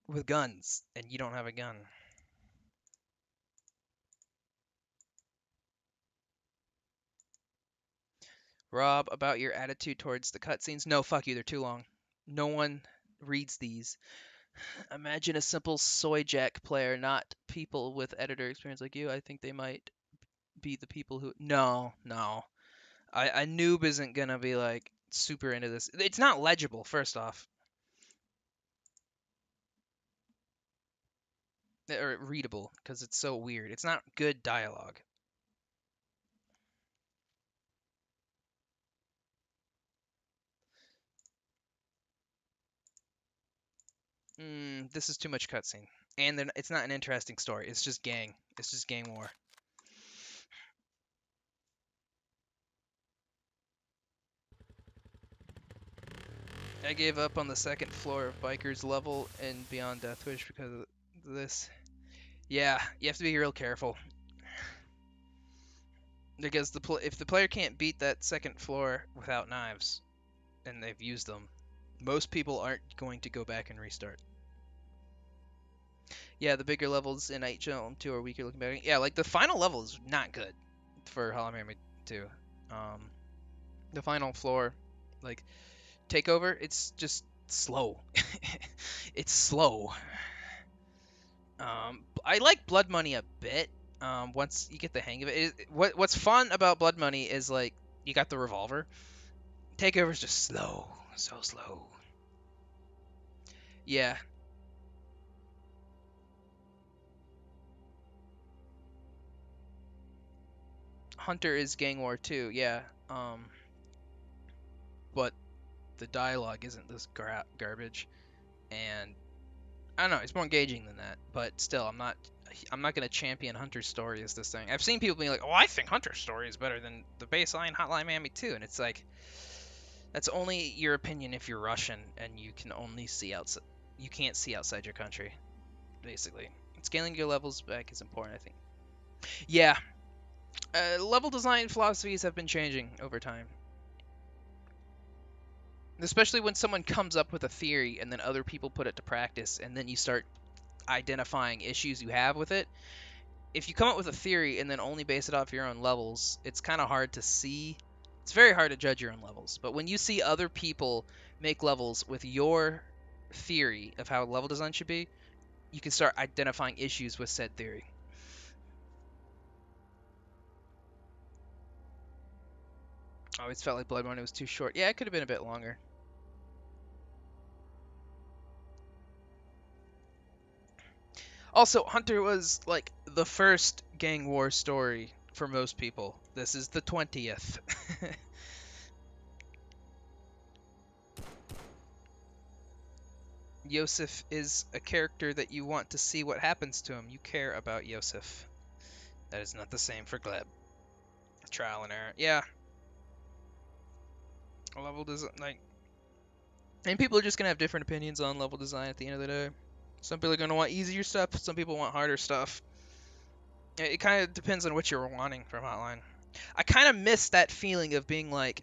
with guns, and you don't have a gun. Rob, about your attitude towards the cutscenes. No, fuck you, they're too long. No one reads these. Imagine a simple soy jack player, not people with editor experience like you. I think they might be the people who. No. A noob isn't gonna be like super into this. It's not legible, first off. Or readable, because it's so weird. It's not good dialogue. This is too much cutscene. And then it's not an interesting story. It's just gang. It's just gang war. I gave up on the second floor of Biker's level and Beyond Death Wish because of this. Yeah, you have to be real careful. Because if the player can't beat that second floor without knives, and they've used them, most people aren't going to go back and restart. Yeah, the bigger levels in HL 2 are weaker looking back. Yeah, like the final level is not good for Hollow Miami 2. The final floor, like takeover, it's just slow. It's slow. I like Blood Money a bit. Once you get the hang of it, what's fun about Blood Money is like you got the revolver. Takeover's just slow, so slow. Yeah, Hunter is Gang War 2, yeah. But the dialogue isn't this garbage, and I don't know, it's more engaging than that. But still, I'm not gonna champion Hunter's story as this thing. I've seen people being like, "Oh, I think Hunter's story is better than the baseline Hotline Miami 2," and it's like, that's only your opinion if you're Russian and you can only see outside. You can't see outside your country, basically. Scaling your levels back is important, I think. Yeah, level design philosophies have been changing over time. Especially when someone comes up with a theory and then other people put it to practice, and then you start identifying issues you have with it. If you come up with a theory and then only base it off your own levels, it's kind of hard to see. It's very hard to judge your own levels. But when you see other people make levels with your theory of how level design should be, you can start identifying issues with said theory. I always felt like Blood Money was too short. Yeah, it could have been a bit longer. Also, Hunter was like the first gang war story for most people. This is the 20th. Yosef is a character that you want to see what happens to him. You care about Yosef. That is not the same for Gleb. Trial and error. Yeah. Level design, like, and people are just gonna have different opinions on level design at the end of the day. Some people are gonna want easier stuff. Some people want harder stuff. It kind of depends on what you're wanting from Hotline. I kind of miss that feeling of being like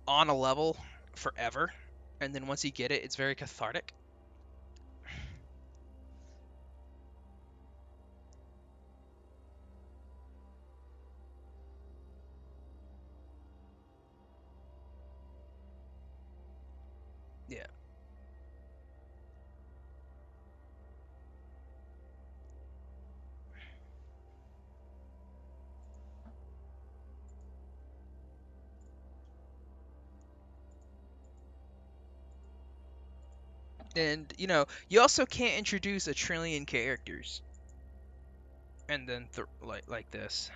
on a level forever, and then once you get it, it's very cathartic. Yeah. And you also can't introduce a trillion characters and then like this.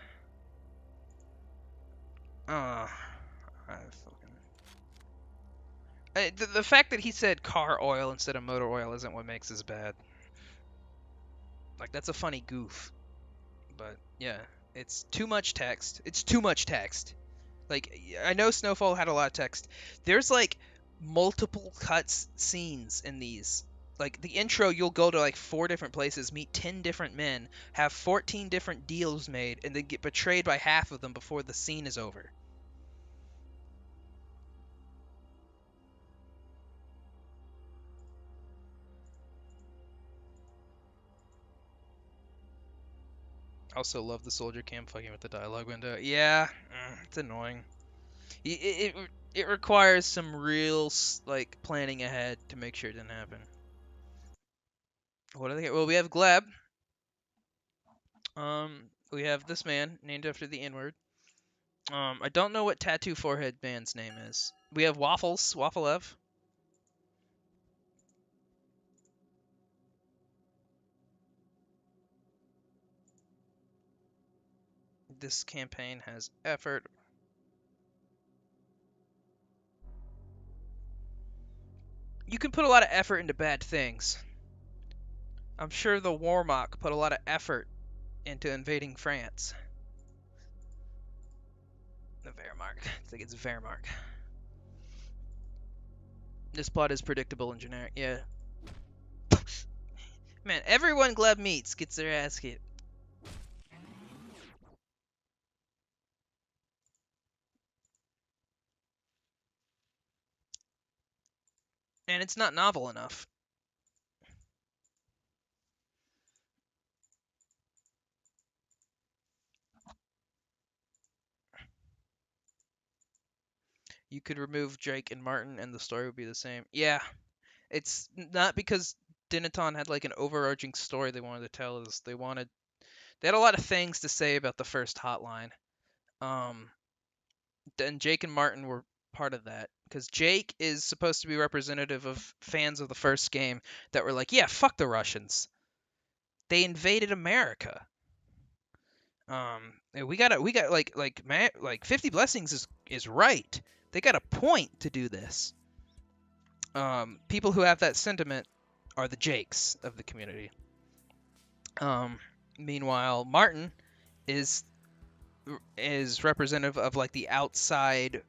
Uh, the fact that he said car oil instead of motor oil isn't what makes this bad. Like, that's a funny goof. But yeah, it's too much text. It's too much text. Like, I know Snowfall had a lot of text. There's like multiple cuts scenes in these. Like, the intro, you'll go to like 4 different places, meet 10 different men, have 14 different deals made, and then get betrayed by half of them before the scene is over. I also love the soldier cam fucking with the dialogue window. Yeah, it's annoying. It requires some real like planning ahead to make sure it didn't happen. What do they get? Well, we have Gleb. We have this man named after the N-word. I don't know what Tattoo Forehead man's name is. We have Waffles, Wafflev. This campaign has effort. You can put a lot of effort into bad things. I'm sure the Warmock put a lot of effort into invading France. The Wehrmacht. I think it's Wehrmacht. This plot is predictable and generic. Yeah. Man, everyone Gleb meets gets their ass kicked. And it's not novel enough. You could remove Jake and Martin and the story would be the same. Yeah. It's not because Dinaton had like an overarching story they wanted to tell us. They had a lot of things to say about the first Hotline. And Jake and Martin were part of that because Jake is supposed to be representative of fans of the first game that were like, yeah, fuck the Russians. They invaded America. We got like 50 blessings is right. They got a point to do this. People who have that sentiment are the Jakes of the community. Meanwhile, Martin is representative of like the outside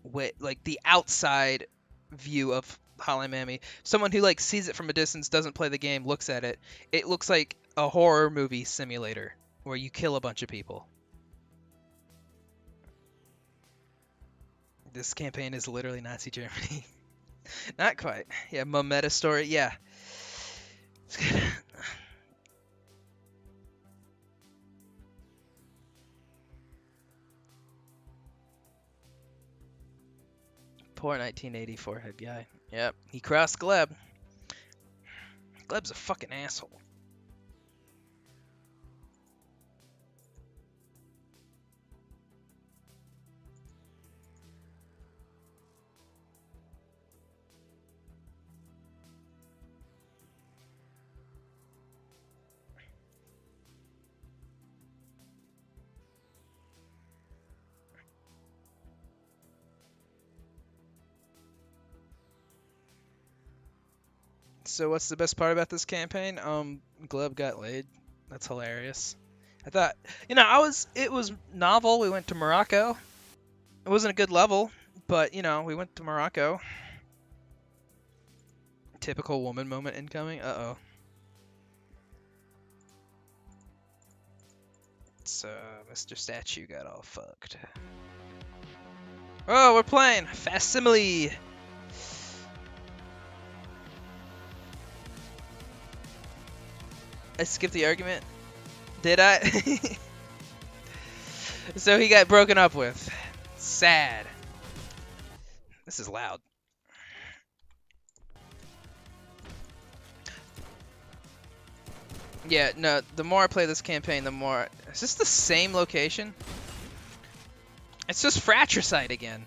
the outside view of Hollow Mammy. Someone who like sees it from a distance, doesn't play the game, looks at it. It looks like a horror movie simulator where you kill a bunch of people. This campaign is literally Nazi Germany. Not quite. Yeah, Mometa story. Yeah. It's good. Poor 1984 head guy. Yep, he crossed Gleb. Gleb's a fucking asshole. So what's the best part about this campaign? Gleb got laid. That's hilarious. I thought, it was novel. We went to Morocco. It wasn't a good level, but, we went to Morocco. Typical woman moment incoming. Uh-oh. So, Mr. Statue got all fucked. Oh, we're playing Facsimile. I skipped the argument. Did I? So he got broken up with. Sad. This is loud. Yeah, no, the more I play this campaign, the more... Is this the same location? It's just fratricide again.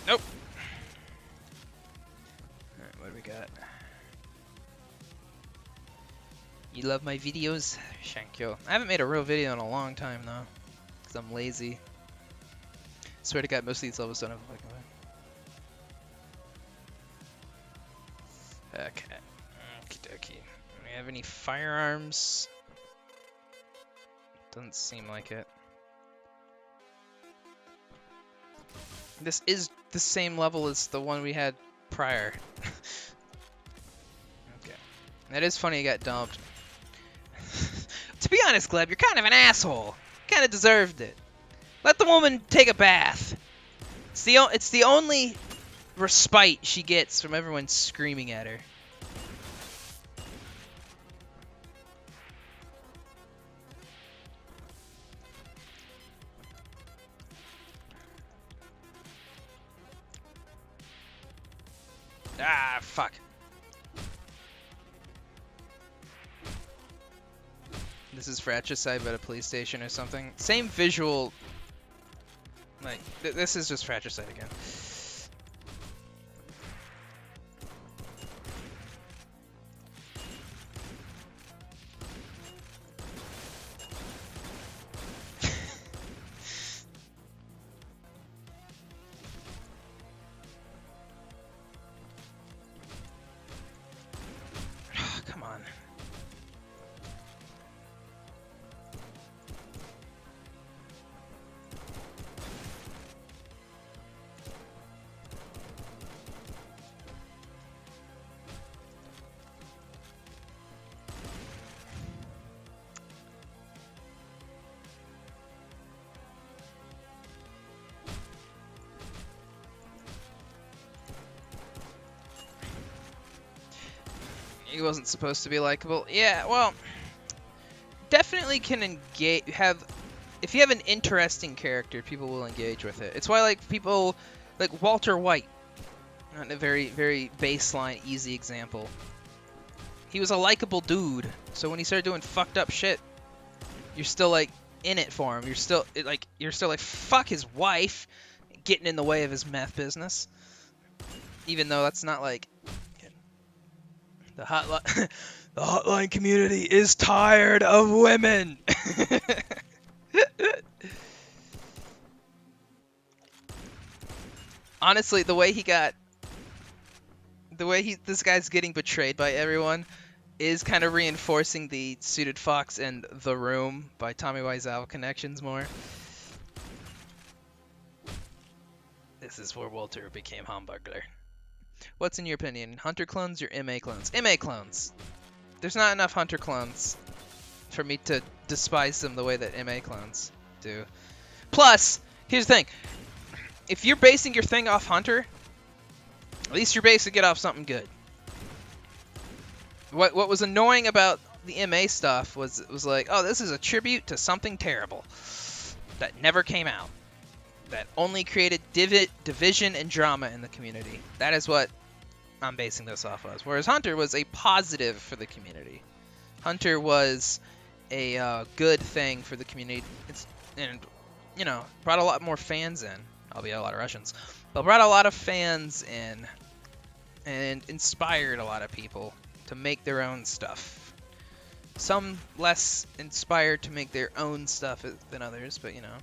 Nope. Alright, what do we got? You love my videos? Thank you. I haven't made a real video in a long time, though. Because I'm lazy. Swear to God, most of these levels don't have a fucking way. Okay. Okie dokie. Do we have any firearms? Doesn't seem like it. This is the same level as the one we had prior. Okay. That is funny you got dumped. To be honest, Gleb, you're kind of an asshole. Kind of deserved it. Let the woman take a bath. It's the only respite she gets from everyone screaming at her. Ah, fuck. This is fratricide but a police station or something. Same visual. Like, this is just fratricide again. Come on. He wasn't supposed to be likable. Yeah, well, definitely can engage. If you have an interesting character, people will engage with it. It's why like people like Walter White, not a very baseline easy example. he was a likable dude. So when he started doing fucked up shit, you're still like in it for him. You're still like fuck his wife getting in the way of his meth business. Even though that's not like the hotline. The hotline community is tired of women. Honestly, this guy's getting betrayed by everyone is kind of reinforcing the Suited Fox and The Room by Tommy Wiseau connections more. This is where Walter became Humbuckler. What's in your opinion? Hunter clones or MA clones? MA clones. There's not enough Hunter clones for me to despise them the way that MA clones do. Plus, here's the thing. If you're basing your thing off Hunter, at least you're basing it off something good. What was annoying about the MA stuff was like, oh, this is a tribute to something terrible that never came out. That only created division and drama in the community. That is what I'm basing this off of. Whereas Hunter was a positive for the community. Hunter was a good thing for the community. And you know, brought a lot more fans in. Albeit a lot of Russians. But brought a lot of fans in. And inspired a lot of people to make their own stuff. Some less inspired to make their own stuff than others, but you know.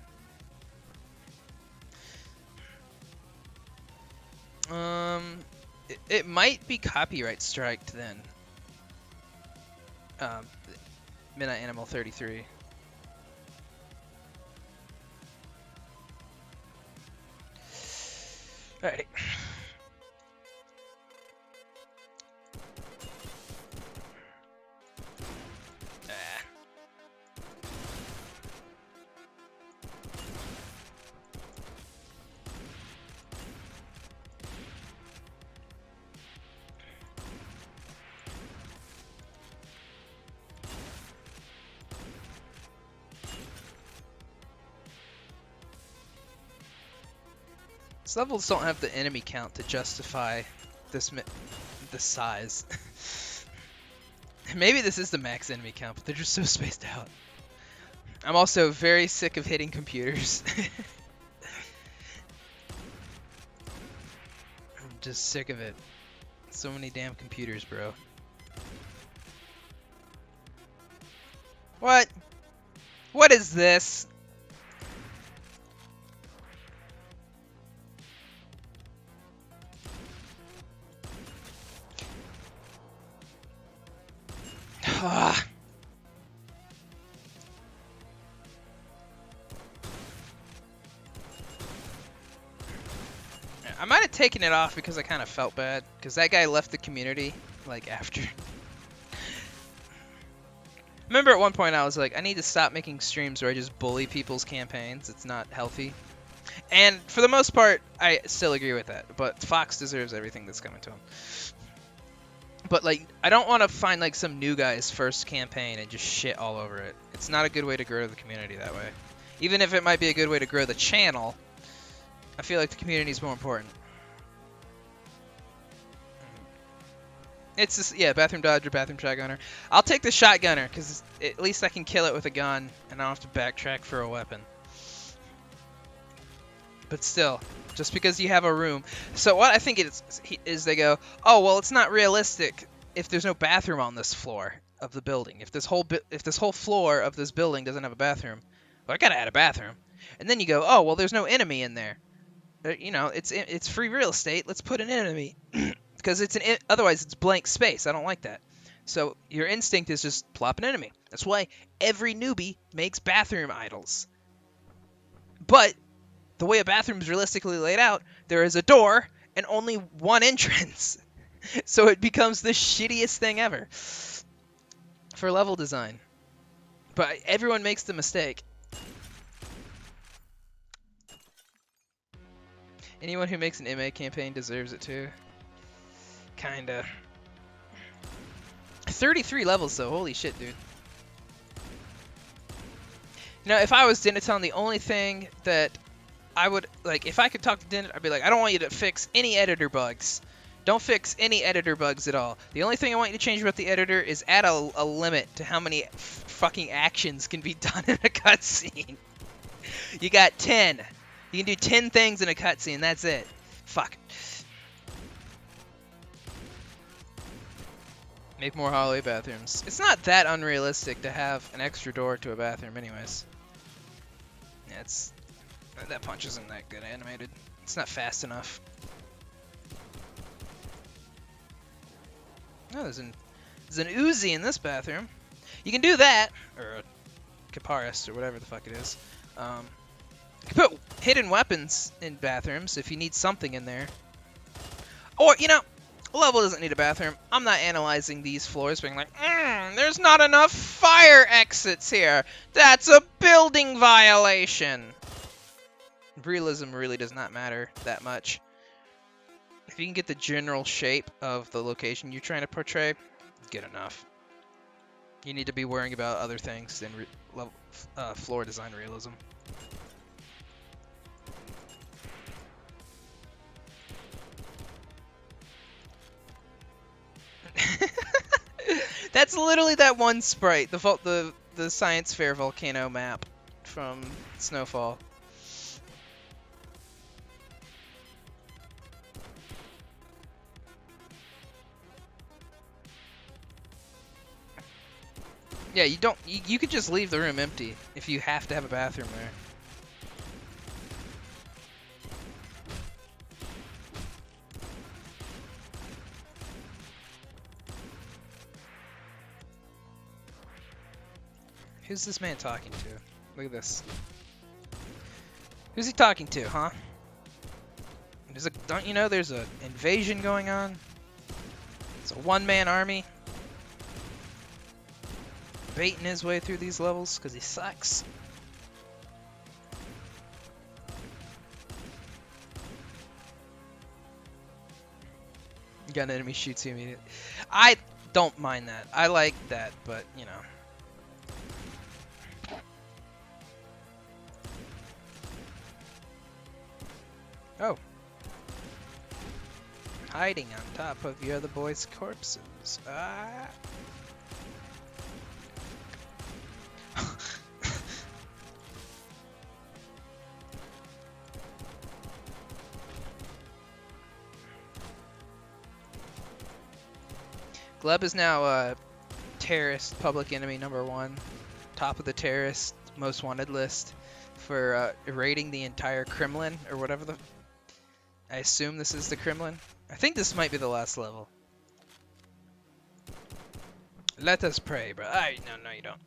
It might be copyright striked then. Midnight Animal 33. Alrighty. These levels don't have the enemy count to justify this size. Maybe this is the max enemy count, but they're just so spaced out. I'm also very sick of hitting computers. I'm just sick of it. So many damn computers, bro. What? What is this? I might have taken it off because I kind of felt bad because that guy left the community like after. Remember at one point I was like, I need to stop making streams where I just bully people's campaigns. It's not healthy. And for the most part, I still agree with that. But Fox deserves everything that's coming to him. But like, I don't want to find like some new guy's first campaign and just shit all over it. It's not a good way to grow the community that way. Even if it might be a good way to grow the channel, I feel like the community is more important. It's just, yeah, bathroom dodger, bathroom shotgunner. I'll take the shotgunner because at least I can kill it with a gun and I don't have to backtrack for a weapon. But still, just because you have a room. So what I think is they go, oh well, it's not realistic if there's no bathroom on this floor of the building. If this whole floor of this building doesn't have a bathroom, well, I gotta add a bathroom. And then you go, oh well, there's no enemy in there. You know, it's free real estate. Let's put an enemy because otherwise it's blank space. I don't like that. So your instinct is just plop an enemy. That's why every newbie makes bathroom idols. But the way a bathroom is realistically laid out, there is a door and only one entrance. So it becomes the shittiest thing ever for level design. But everyone makes the mistake. Anyone who makes an MA campaign deserves it too. Kinda. 33 levels though, holy shit, dude. You know, if I was Dinaton, the only thing that I would, like, if I could talk to Din, I'd be like, I don't want you to fix any editor bugs. Don't fix any editor bugs at all. The only thing I want you to change about the editor is add a limit to how many fucking actions can be done in a cutscene. You got 10. You can do 10 things in a cutscene. That's it. Fuck. Make more hallway bathrooms. It's not that unrealistic to have an extra door to a bathroom anyways. Yeah, that punch isn't that good animated. It's not fast enough. Oh, there's an Uzi in this bathroom. You can do that, or a Kaparis, or whatever the fuck it is. You can put hidden weapons in bathrooms if you need something in there. Or, you know, a level doesn't need a bathroom. I'm not analyzing these floors being like, there's not enough fire exits here. That's a building violation. Realism really does not matter that much. If you can get the general shape of the location you're trying to portray, good enough. You need to be worrying about other things than floor design realism. That's literally that one sprite, the science fair volcano map from Snowfall. Yeah, you could just leave the room empty if you have to have a bathroom there. Who's this man talking to? Look at this. Who's he talking to, huh? Don't you know there's an invasion going on? It's a one-man army. Baiting his way through these levels because he sucks. You got an enemy, shoots you immediately. I don't mind that. I like that, but you know. Oh. Hiding on top of your other boys' corpses. Ah. Gleb is now terrorist public enemy #1, top of the terrorist most wanted list for raiding the entire Kremlin or whatever the. I assume this is the Kremlin. I think this might be the last level. Let us pray, bro. No, you don't.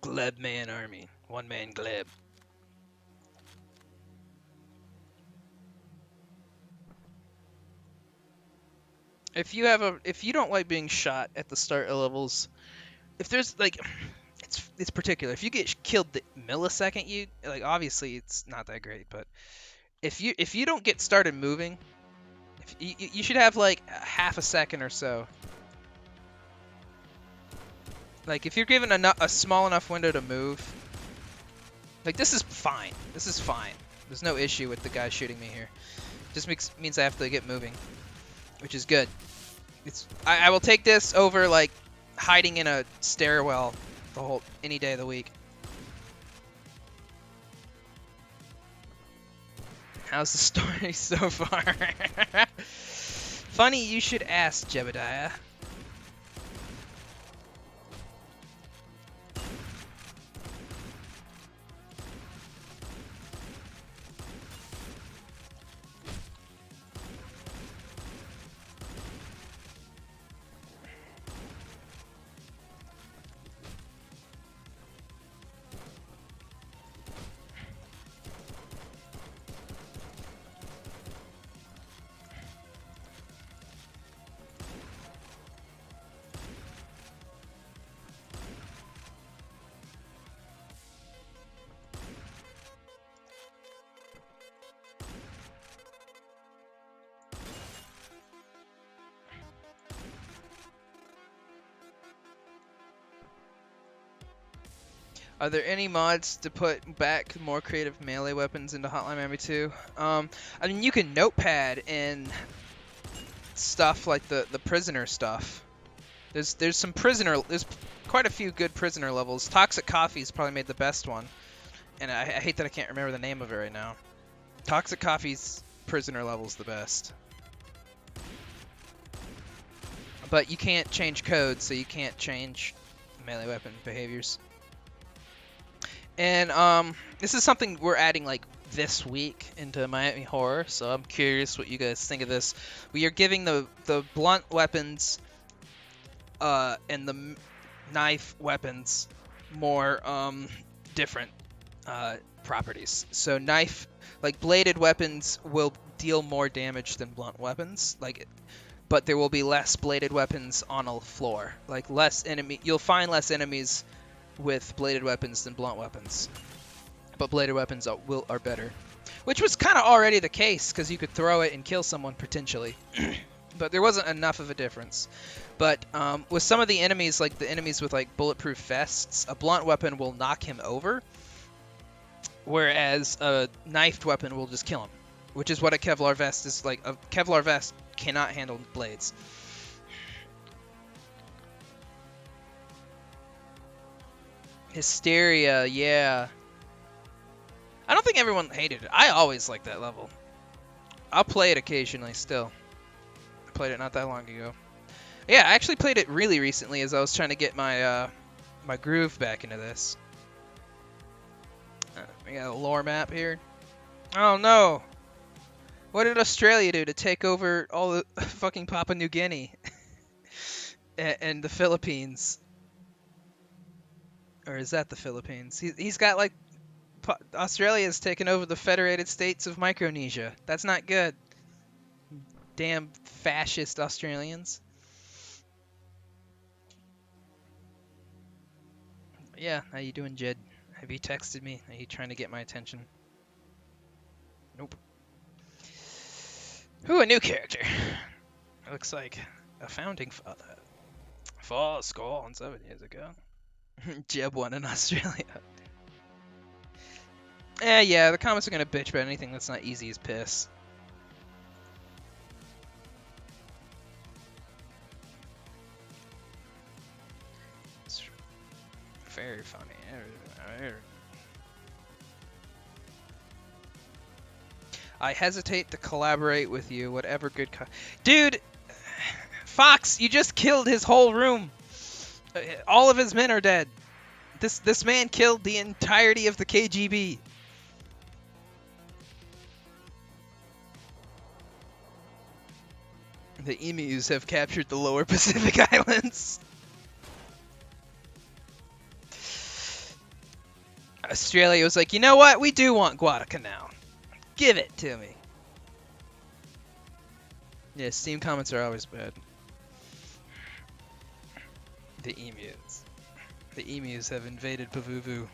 Gleb man army, one man Gleb. If you don't like being shot at the start of levels, if there's like, it's particular. If you get killed the millisecond you like, obviously it's not that great. But if you don't get started moving, you should have like half a second or so. Like if you're given a small enough window to move, like this is fine. This is fine. There's no issue with the guy shooting me here. Just means I have to get moving, which is good. I will take this over like hiding in a stairwell any day of the week. How's the story so far? Funny you should ask, Jebediah. Are there any mods to put back more creative melee weapons into Hotline Miami 2? I mean, you can notepad in stuff like the prisoner stuff. There's some prisoner. There's quite a few good prisoner levels. Toxic Coffee's probably made the best one, and I hate that I can't remember the name of it right now. Toxic Coffee's prisoner level's the best. But you can't change codes, so you can't change melee weapon behaviors. And this is something we're adding like this week into Miami Horror, so I'm curious what you guys think of this. We are giving the blunt weapons and the knife weapons more different properties. So knife, like bladed weapons, will deal more damage than blunt weapons. But there will be less bladed weapons on a floor. Like less enemy, you'll find less enemies with bladed weapons than blunt weapons. But bladed weapons are better, which was kind of already the case because you could throw it and kill someone potentially. But there wasn't enough of a difference. But with some of the enemies, like the enemies with like bulletproof vests, a blunt weapon will knock him over, whereas a knifed weapon will just kill him, which is what a Kevlar vest is like. A Kevlar vest cannot handle blades. Hysteria, yeah. I don't think everyone hated it. I always liked that level. I'll play it occasionally still. I played it not that long ago. Yeah, I actually played it really recently as I was trying to get my my groove back into this. We got a lore map here. Oh no! What did Australia do to take over all the fucking Papua New Guinea and the Philippines? Or is that the Philippines? He's got like Australia's taken over the Federated States of Micronesia. That's not good. Damn fascist Australians. Yeah, how you doing, Jed? Have you texted me? Are you trying to get my attention? Nope. Ooh, a new character. It looks like a founding father. 7 years ago. Jeb won in Australia. Yeah, the comments are gonna bitch about anything that's not easy as piss. It's very funny. I hesitate to collaborate with you, whatever good Dude! Fox, you just killed his whole room! All of his men are dead. This man killed the entirety of the KGB. The emus have captured the lower Pacific Islands. Australia was like, you know what? We do want Guadalcanal. Give it to me. Yeah, Steam comments are always bad. The emus. The emus have invaded Pavuvu.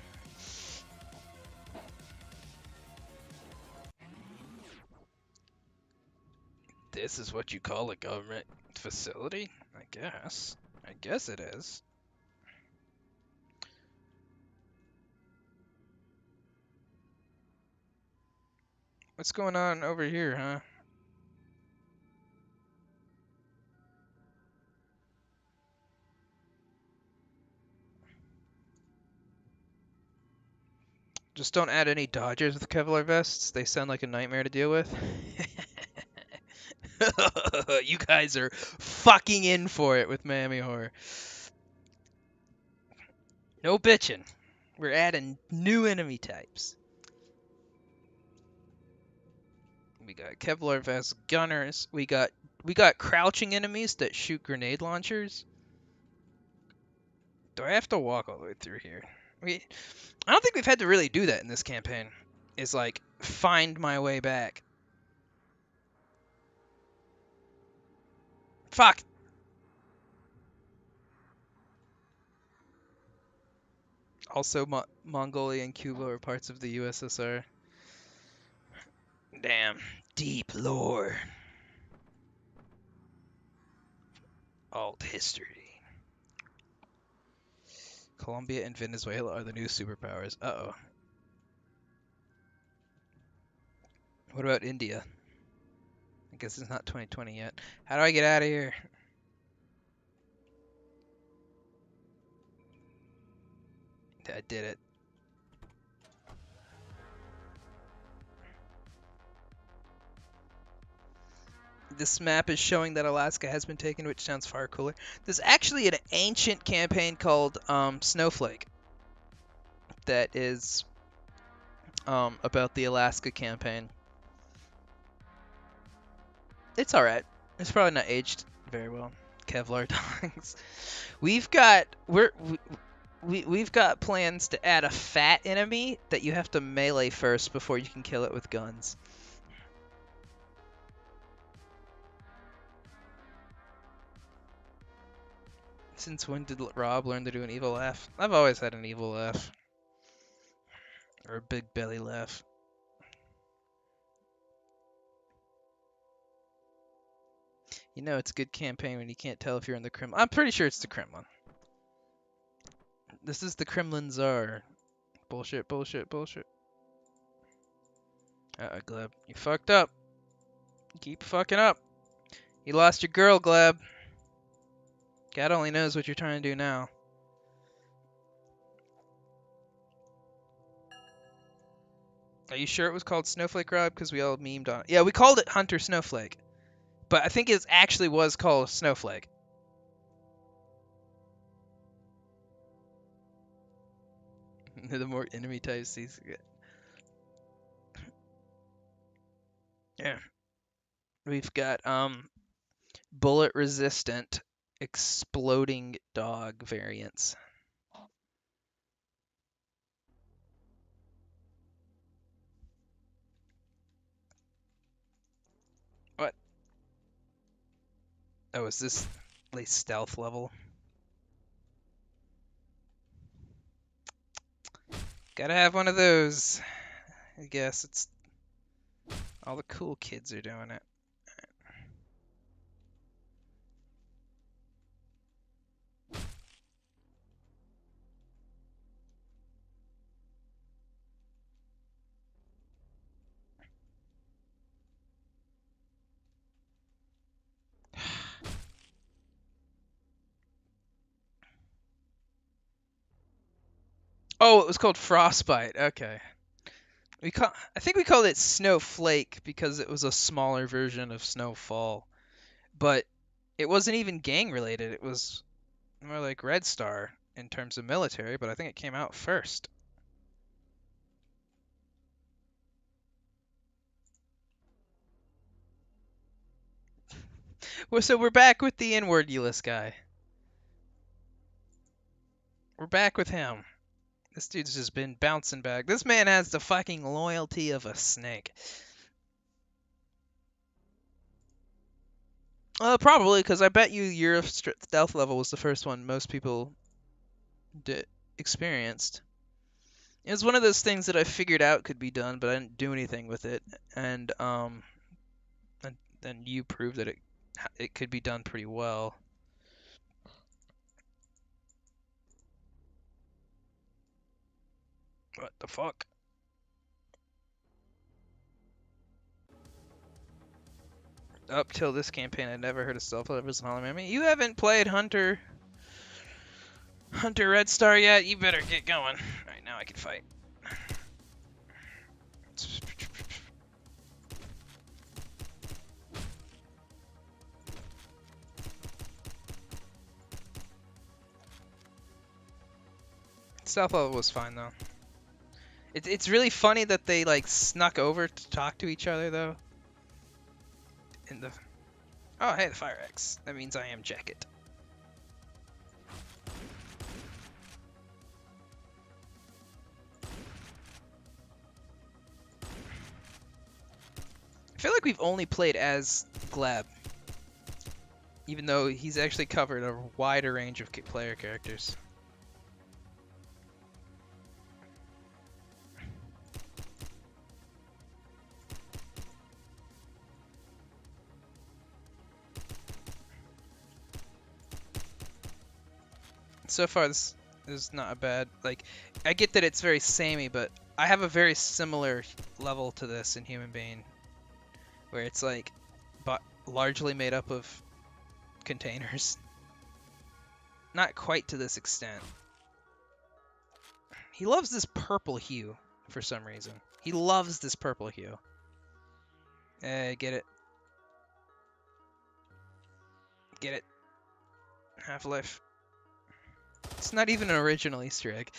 This is what you call a government facility? I guess. I guess it is. What's going on over here, huh? Just don't add any dodgers with Kevlar vests. They sound like a nightmare to deal with. You guys are fucking in for it with Miami Horror. No bitching. We're adding new enemy types. We got Kevlar vest gunners. We got crouching enemies that shoot grenade launchers. Do I have to walk all the way through here? I don't think we've had to really do that in this campaign. Is like find my way back. Fuck. Also, Mongolia and Cuba are parts of the USSR. Damn. Deep lore. Alt history. Colombia and Venezuela are the new superpowers. Uh-oh. What about India? I guess it's not 2020 yet. How do I get out of here? I did it. This map is showing that Alaska has been taken, which sounds far cooler. There's actually an ancient campaign called Snowflake that is about the Alaska campaign. It's alright. It's probably not aged very well. Kevlar dogs. We've got we've got plans to add a fat enemy that you have to melee first before you can kill it with guns. Since when did Rob learn to do an evil laugh? I've always had an evil laugh. Or a big belly laugh. You know it's a good campaign when you can't tell if you're in the Kremlin. I'm pretty sure it's the Kremlin. This is the Kremlin Czar. Bullshit, bullshit, bullshit. Gleb. You fucked up. You keep fucking up. You lost your girl, Gleb. God only knows what you're trying to do now. Are you sure it was called Snowflake Rob? Because we all memed on it. Yeah, we called it Hunter Snowflake. But I think it actually was called Snowflake. The more enemy types these get. Yeah. We've got bullet resistant exploding dog variants. What? Oh, is this like stealth level? Gotta have one of those. I guess it's all the cool kids are doing it. Oh, it was called Frostbite. Okay. I think we called it Snowflake because it was a smaller version of Snowfall. But it wasn't even gang related. It was more like Red Star in terms of military, but I think it came out first. Well, so we're back with the inward-uless guy. We're back with him. This dude's just been bouncing back. This man has the fucking loyalty of a snake. Probably, because I bet you your stealth level was the first one most people experienced. It was one of those things that I figured out could be done, but I didn't do anything with it. And then you proved that it could be done pretty well. What the fuck? Up till this campaign, I'd never heard of stealth levels in Hollow Man. You haven't played Hunter Red Star yet? You better get going. Alright, now I can fight. Stealth level was fine though. It's really funny that they like snuck over to talk to each other though. In the oh hey, the fire axe. That means I am Jacket. I feel like we've only played as Gleb, even though he's actually covered a wider range of player characters. So far, this is not a bad, like, I get that it's very samey, but I have a very similar level to this in Human Being, where it's like, but largely made up of containers. Not quite to this extent. He loves this purple hue for some reason. He loves this purple hue. Hey, get it. Get it. Half-Life. It's not even an original Easter egg.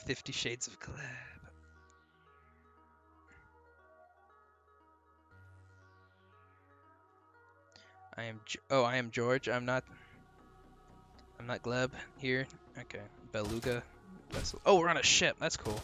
50 Shades of Collab. I am George. I'm not Gleb here. Okay. Beluga vessel. Oh, we're on a ship. That's cool.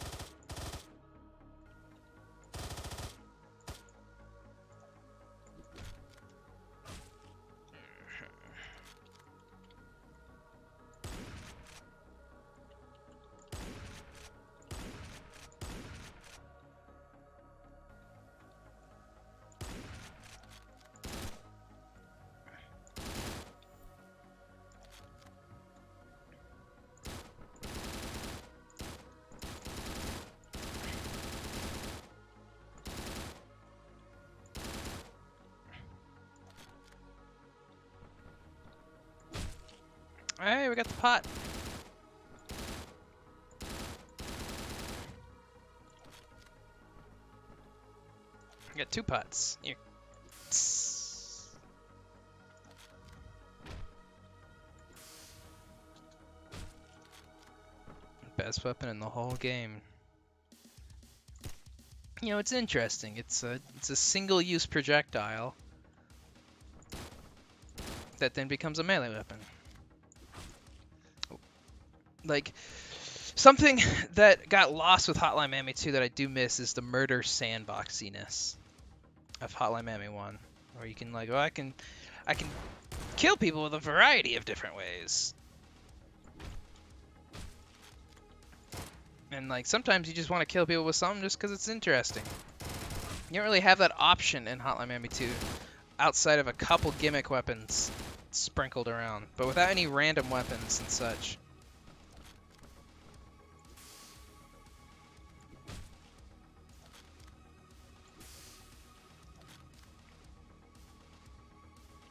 Hey, we got the pot. We got 2 pots. Here. Best weapon in the whole game. You know, it's interesting. It's a single-use projectile that then becomes a melee weapon. Like, something that got lost with Hotline Miami 2 that I do miss is the murder sandboxiness of Hotline Miami 1, where you can like, oh, I can kill people with a variety of different ways. And like sometimes you just want to kill people with something just because it's interesting. You don't really have that option in Hotline Miami 2 outside of a couple gimmick weapons sprinkled around, but without any random weapons and such.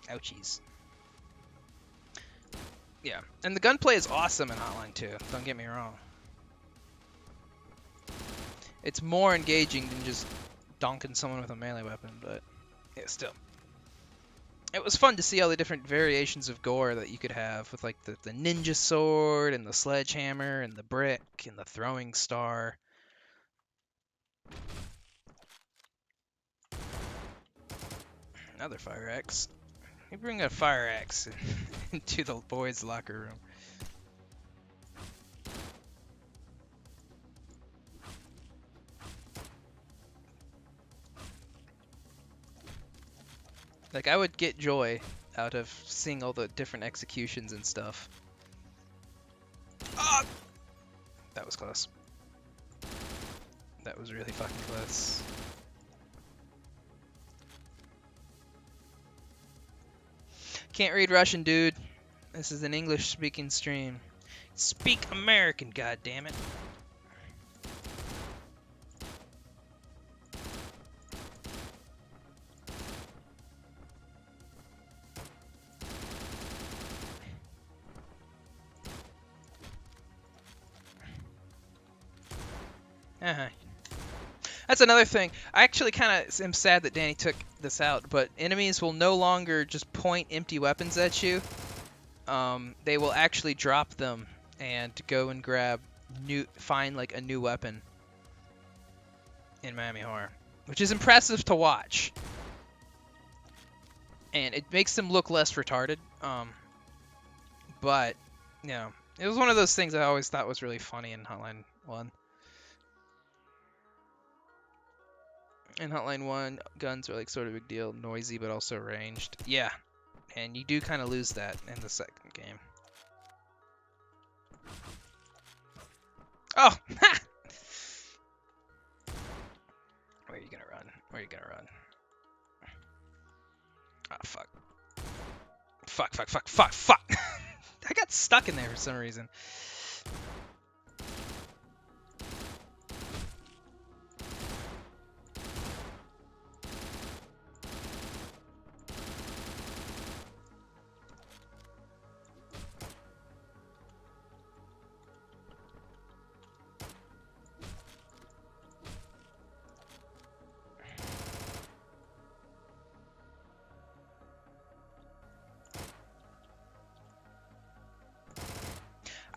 Ouchies. Yeah, and the gunplay is awesome in Hotline 2, don't get me wrong. It's more engaging than just donking someone with a melee weapon, but yeah, still. It was fun to see all the different variations of gore that you could have with like the ninja sword and the sledgehammer and the brick and the throwing star. Another fire axe. You bring a fire axe into the boys' locker room. Like, I would get joy out of seeing all the different executions and stuff. Ah! That was close. That was really fucking close. Can't read Russian, dude. This is an English-speaking stream. Speak American, goddammit. That's another thing. I actually kind of am sad that Danny took this out, but enemies will no longer just point empty weapons at you. They will actually drop them and go and find like a new weapon in Miami Horror, which is impressive to watch. And it makes them look less retarded. But, you know, it was one of those things I always thought was really funny in Hotline 1. In Hotline 1, guns are like sort of a big deal, noisy but also ranged. Yeah, and you do kind of lose that in the second game. Oh! Ha! Where are you gonna run? Where are you gonna run? Oh, fuck. Fuck, fuck, fuck, fuck, fuck! I got stuck in there for some reason.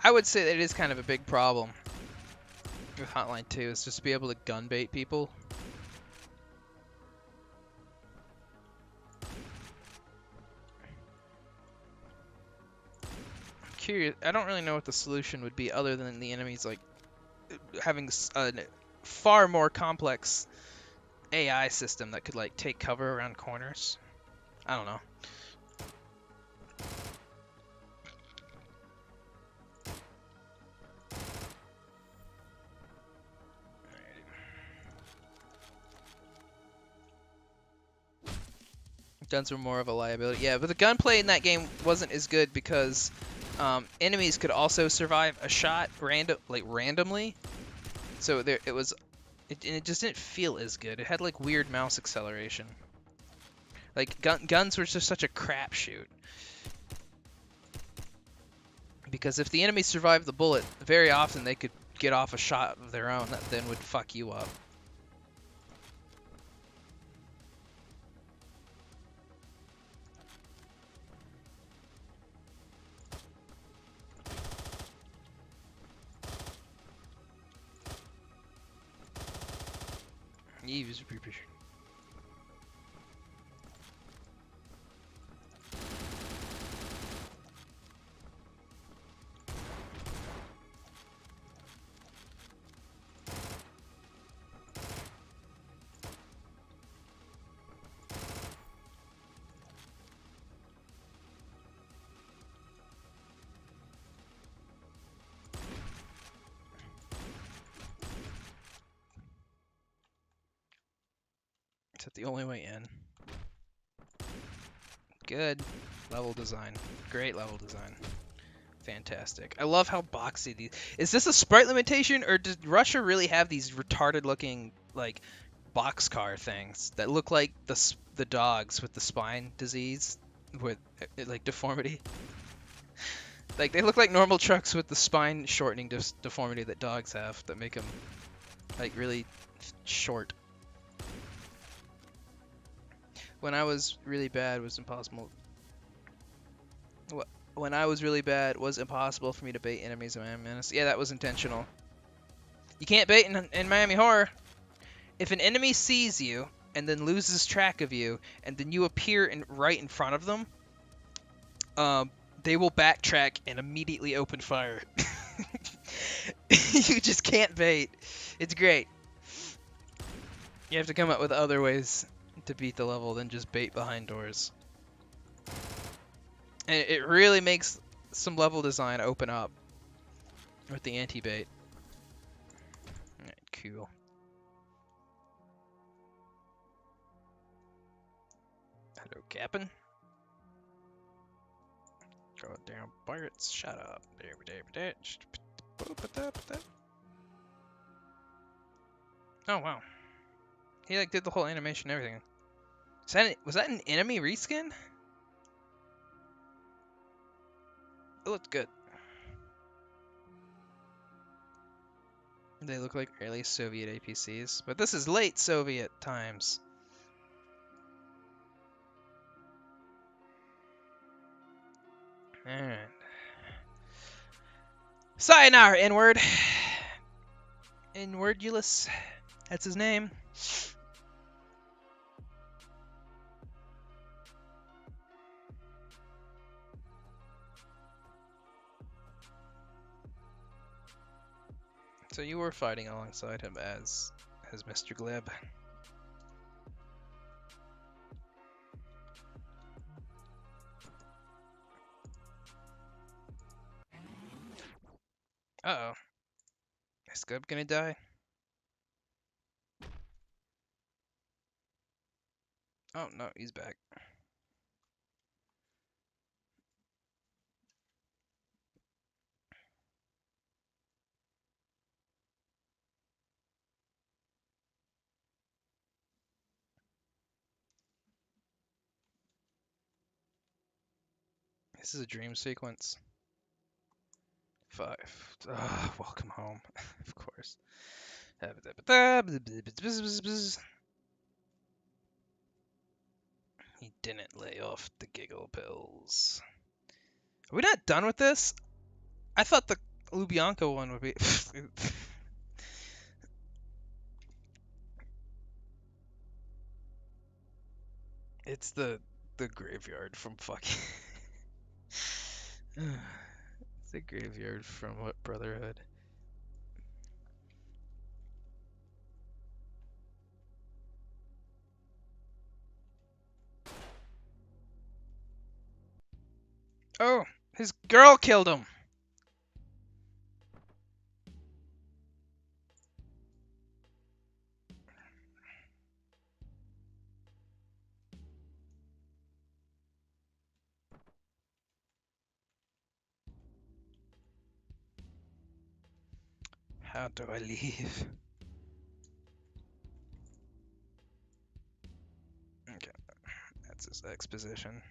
I would say that it is kind of a big problem with Hotline 2, is just to be able to gun bait people. I'm curious. I don't really know what the solution would be other than the enemies like having a far more complex AI system that could like take cover around corners. I don't know. Guns were more of a liability. Yeah, but the gunplay in that game wasn't as good because enemies could also survive a shot randomly. So there it was, and it just didn't feel as good. It had like weird mouse acceleration. Like guns were just such a crapshoot. Because if the enemy survived the bullet, very often they could get off a shot of their own that then would fuck you up. User preparation. Is that the only way in? Good level design. Great level design. Fantastic. I love how boxy these. Is this a sprite limitation, or does Russia really have these retarded looking like boxcar things that look like the dogs with the spine disease with like deformity? Like they look like normal trucks with the spine shortening deformity that dogs have that make them like really short. When I was really bad, was impossible. When I was really bad, was impossible for me to bait enemies in Miami Menace. Yeah, that was intentional. You can't bait in Miami Horror. If an enemy sees you and then loses track of you, and then you appear right in front of them, they will backtrack and immediately open fire. You just can't bait. It's great. You have to come up with other ways to beat the level than just bait behind doors. And it really makes some level design open up with the anti-bait. Alright, cool. Hello, Captain. Goddamn pirates, shut up. Oh, wow. He like did the whole animation and everything. Was that an enemy reskin? It looked good. They look like early Soviet APCs, but this is late Soviet times. Alright. Sayonara, N-word. N-wordulus. That's his name. So you were fighting alongside him as Mr. Gleb. Uh-oh. Is Gleb gonna die? Oh, no, he's back. This is a dream sequence. 5. Welcome home, of course. He didn't lay off the giggle pills. Are we not done with this? I thought the Lubyanka one would be. It's the graveyard from fucking. It's the graveyard from what Brotherhood? Oh, his girl killed him. How do I leave? Okay, that's his exposition.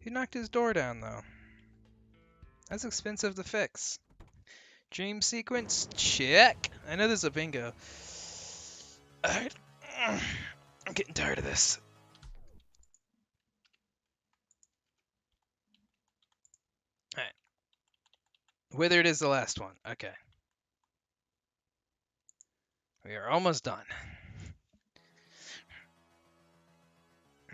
He knocked his door down though. That's expensive to fix. Dream sequence? Check. I know there's a bingo. Alright. I'm getting tired of this. Alright. Withered is the last one. Okay. We are almost done.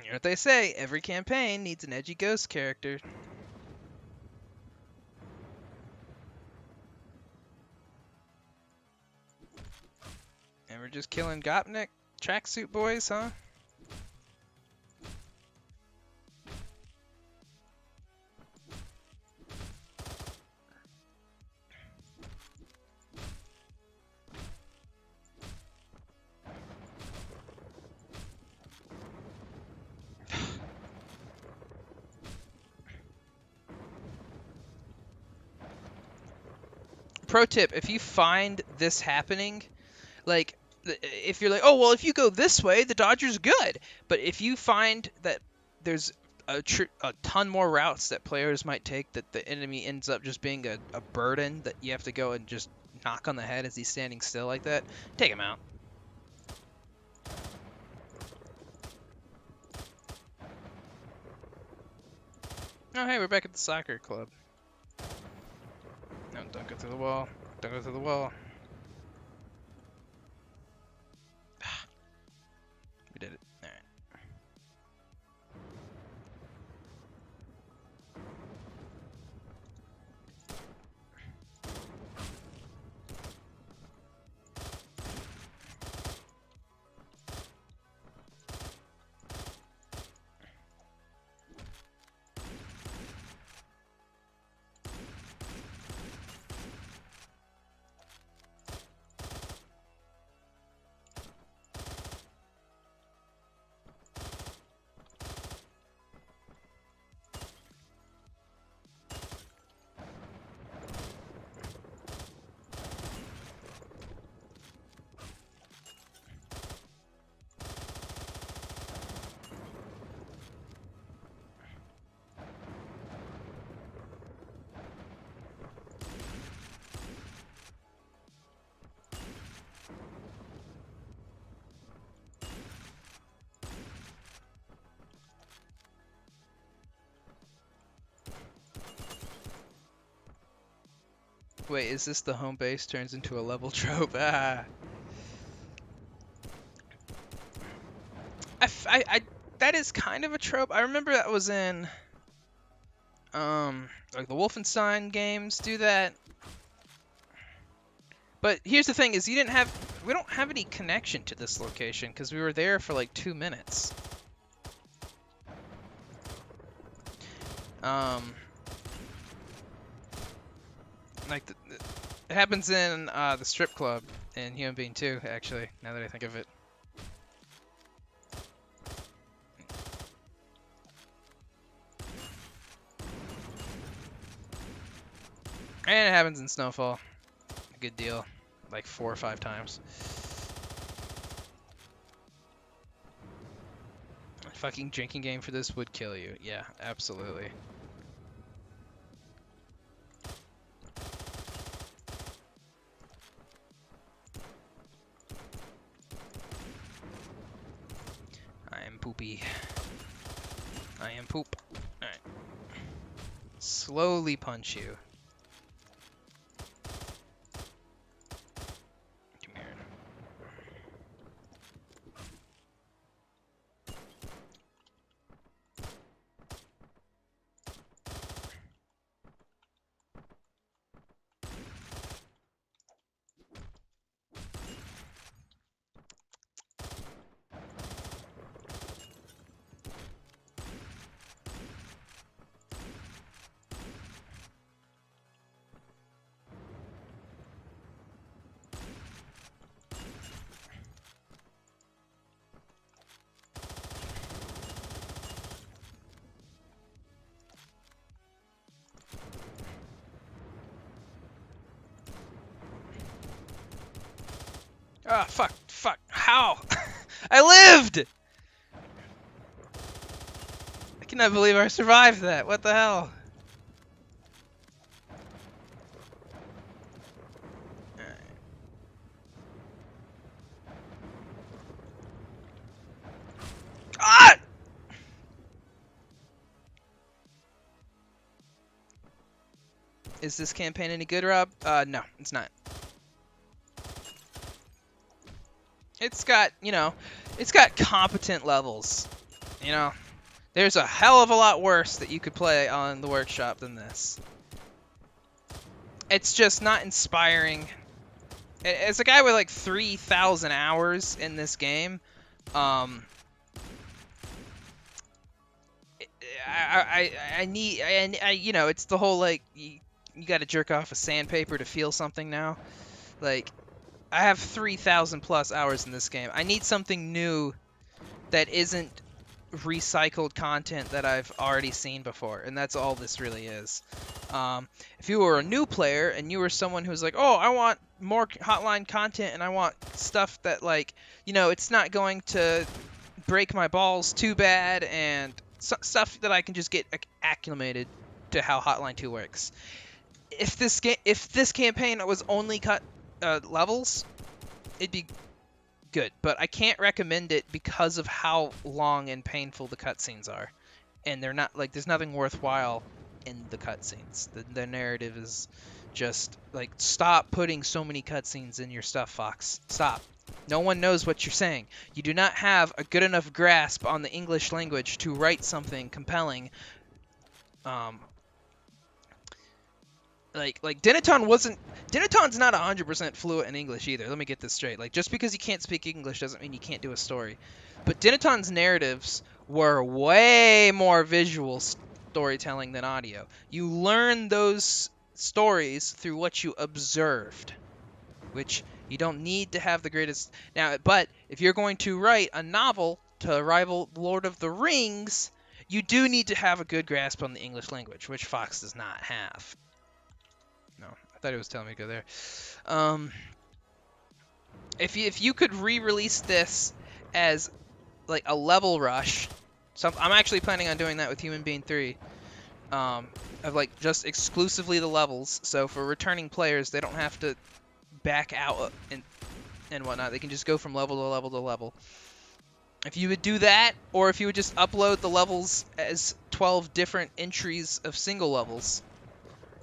You know what they say, every campaign needs an edgy ghost character. And we're just killing Gopnik tracksuit boys, huh? Pro tip, if you find this happening, like, if you're like, oh, well, if you go this way, the Dodgers good. But if you find that there's a ton more routes that players might take, that the enemy ends up just being a burden that you have to go and just knock on the head as he's standing still like that, take him out. Oh, hey, we're back at the soccer club. No, don't go through the wall. Don't go through the wall. We did it. All right. Wait, is this the home base turns into a level trope? Ah. That is kind of a trope. I remember that was in, like the Wolfenstein games do that. But here's the thing: is we don't have any connection to this location because we were there for like 2 minutes. Like it happens in the strip club in Human Being 2, actually. Now that I think of it. And it happens in Snowfall. A good deal. Like 4 or 5 times. A fucking drinking game for this would kill you. Yeah, absolutely. poopy. I am poop. Alright. Slowly punch you. Come here. Ah, fuck, fuck. How? I lived! I cannot believe I survived that. What the hell? Alright. Ah! Is this campaign any good, Rob? No, it's not. It's got, you know, it's got competent levels. You know, there's a hell of a lot worse that you could play on the workshop than this. It's just not inspiring. As a guy with like 3,000 hours in this game, I need, you know, it's the whole like you got to jerk off a sandpaper to feel something now. Like, I have 3,000 plus hours in this game. I need something new that isn't recycled content that I've already seen before, and that's all this really is. If you were a new player and you were someone who's like, oh, I want more Hotline content and I want stuff that, like, you know, it's not going to break my balls too bad, and stuff that I can just get acclimated to how Hotline 2 works. If this campaign was only cut levels, it'd be good, but I can't recommend it because of how long and painful the cutscenes are, and they're not like there's nothing worthwhile in the cutscenes. The narrative is just like, stop putting so many cutscenes in your stuff, Fox. Stop. No one knows what you're saying. You do not have a good enough grasp on the English language to write something compelling. Like Dennaton's not 100% fluent in English either. Let me get this straight. Like, just because you can't speak English doesn't mean you can't do a story. But Dennaton's narratives were way more visual storytelling than audio. You learn those stories through what you observed, which you don't need to have the greatest. Now, but if you're going to write a novel to rival Lord of the Rings, you do need to have a good grasp on the English language, which Fox does not have. No, I thought it was telling me to go there. If you could re-release this as like a level rush, I'm actually planning on doing that with Human Being 3. Of like just exclusively the levels, so for returning players, they don't have to back out and whatnot. They can just go from level to level to level. If you would do that, or if you would just upload the levels as 12 different entries of single levels,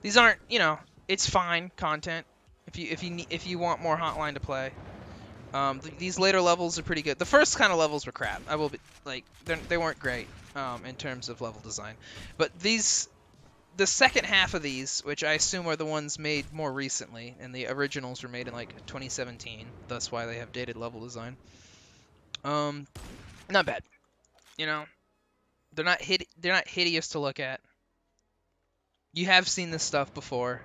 these aren't, you know, it's fine content if you want more Hotline to play. These later levels are pretty good. The first kind of levels were crap. I will be like, they weren't great in terms of level design, but the second half of these, which I assume are the ones made more recently, and the originals were made in like 2017. That's why they have dated level design. Not bad. You know, they're not hideous to look at. You have seen this stuff before,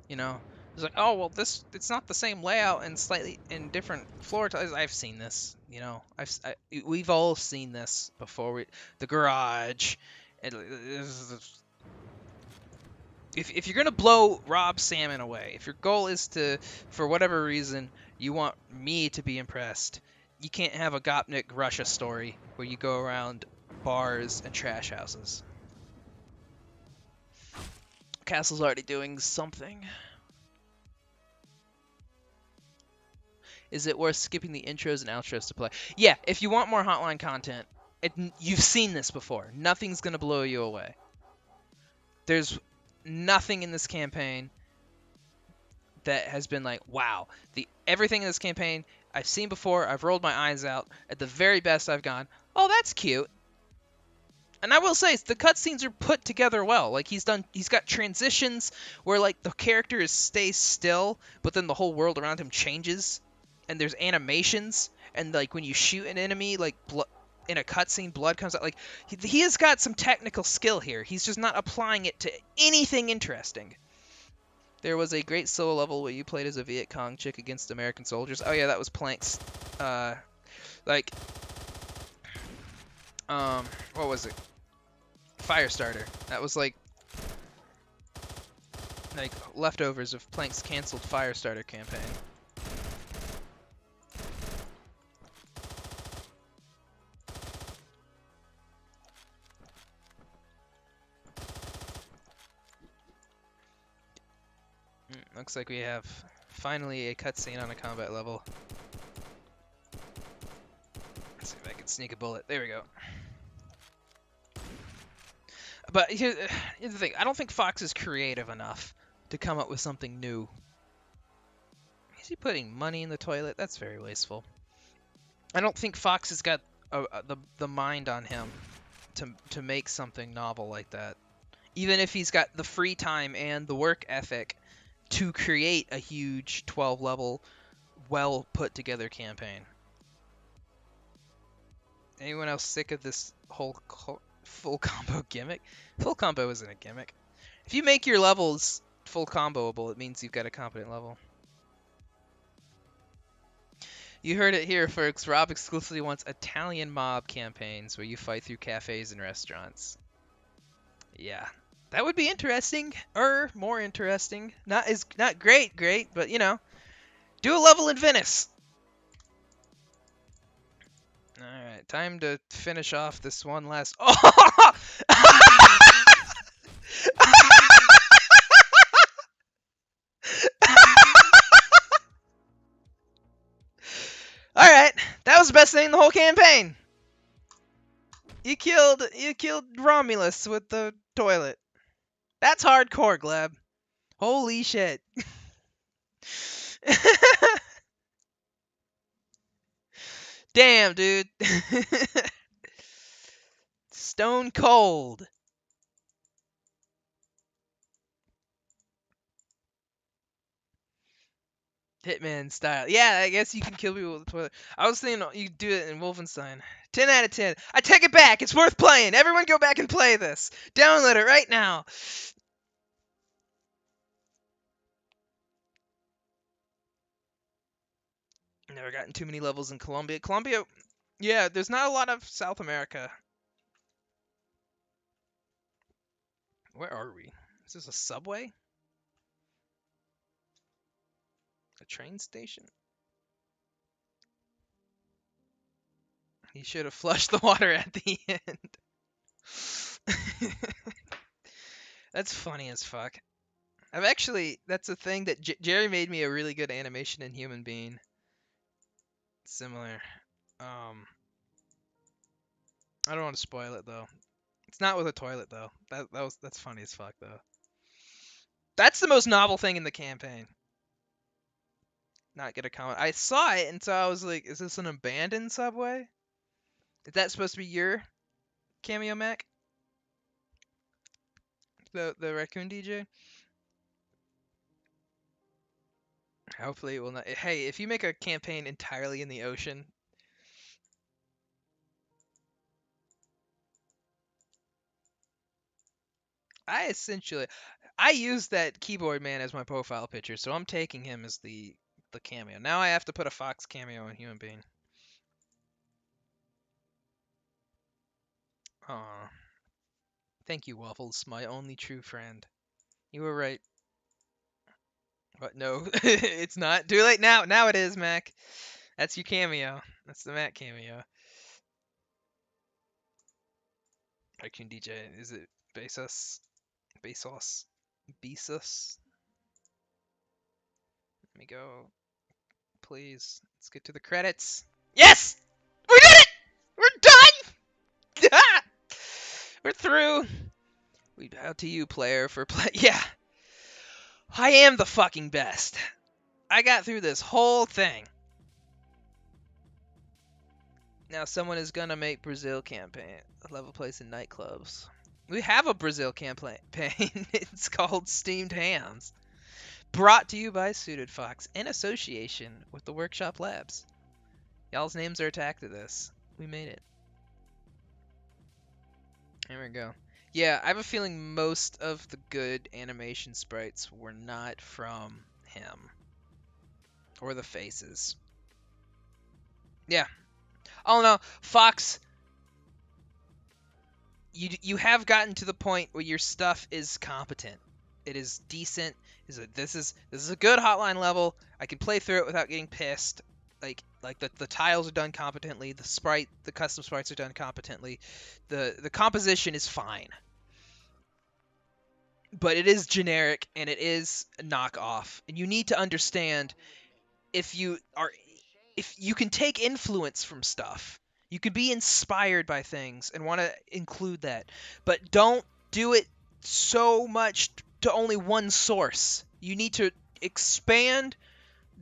you know. It's like, oh well, it's not the same layout and slightly in different floor tiles. I've seen this, you know. We've all seen this before. The garage. If you're gonna blow Rob Salmon away, if your goal is to, for whatever reason, you want me to be impressed, you can't have a Gopnik Russia story where you go around bars and trash houses. Castle's already doing something. Is it worth skipping the intros and outros to play? Yeah, if you want more Hotline content, You've seen this before. Nothing's gonna blow you away. There's nothing in this campaign that has been like, wow. Everything in this campaign I've seen before. I've rolled my eyes out. At the very best, I've gone, oh, that's cute. And I will say, the cutscenes are put together well. Like he's got transitions where like the character stays still, but then the whole world around him changes, and there's animations, and like when you shoot an enemy, like in a cutscene, blood comes out. Like he has got some technical skill here. He's just not applying it to anything interesting. There was a great solo level where you played as a Viet Cong chick against American soldiers. Oh yeah, that was Plank's. Like, what was it? Firestarter. That was like leftovers of Plank's canceled Firestarter campaign. Looks like we have finally a cutscene on a combat level. Let's see if I can sneak a bullet. There we go. But here's the thing. I don't think Fox is creative enough to come up with something new. Is he putting money in the toilet? That's very wasteful. I don't think Fox has got the mind on him to make something novel like that. Even if he's got the free time and the work ethic to create a huge 12-level, well put together campaign. Anyone else sick of this whole full combo gimmick? Full combo isn't a gimmick. If you make your levels full comboable, it means you've got a competent level. You heard it here, folks. Rob exclusively wants Italian mob campaigns where you fight through cafes and restaurants. Yeah. That would be interesting, or more interesting. Not great, but you know, do a level in Venice. All right, time to finish off this one last. Oh! All right, that was the best thing in the whole campaign. You killed Romulus with the toilet. That's hardcore, Gleb. Holy shit. Damn, dude. Stone cold. Hitman style. Yeah, I guess you can kill people with the toilet. I was thinking you could do it in Wolfenstein. 10 out of 10. I take it back. It's worth playing. Everyone go back and play this. Download it right now. Never gotten too many levels in Colombia. Colombia, yeah, there's not a lot of South America. Where are we? Is this a subway? A train station? He should have flushed the water at the end. That's funny as fuck. That's a thing that Jerry made me a really good animation in Human Being. Similar. I don't want to spoil it though. It's not with a toilet though. That's funny as fuck though. That's the most novel thing in the campaign. Not get a comment. I saw it and so I was like, is this an abandoned subway? Is that supposed to be your cameo, Mac? The raccoon DJ? Hopefully it will not. Hey, if you make a campaign entirely in the ocean, I use that keyboard man as my profile picture, so I'm taking him as the cameo. Now I have to put a Fox cameo on Human Being. Aw. Thank you, Waffles, my only true friend. You were right. But no, it's not. Too late now. Now it is, Mac. That's your cameo. That's the Mac cameo. Raccoon DJ, is it Bezos? Bezos? Bezos? Let me go. Please. Let's get to the credits. Yes! We did it! We're done! We're through. We bow to you, player, for play. Yeah, I am the fucking best. I got through this whole thing. Now someone is gonna make Brazil campaign a level place in nightclubs. We have a Brazil campaign. It's called Steamed Hams. Brought to you by Suited Fox in association with the Workshop Labs. Y'all's names are attached to this. We made it. There we go. Yeah, I have a feeling most of the good animation sprites were not from him. Or the faces. Yeah. Oh no, Fox, you have gotten to the point where your stuff is competent. It is decent. This is a good hotline level. I can play through it without getting pissed. Like the tiles are done competently. The custom sprites are done competently. The composition is fine. But it is generic and it is a knockoff. And you need to understand if you can take influence from stuff. You can be inspired by things and want to include that. But don't do it so much to only one source. You need to expand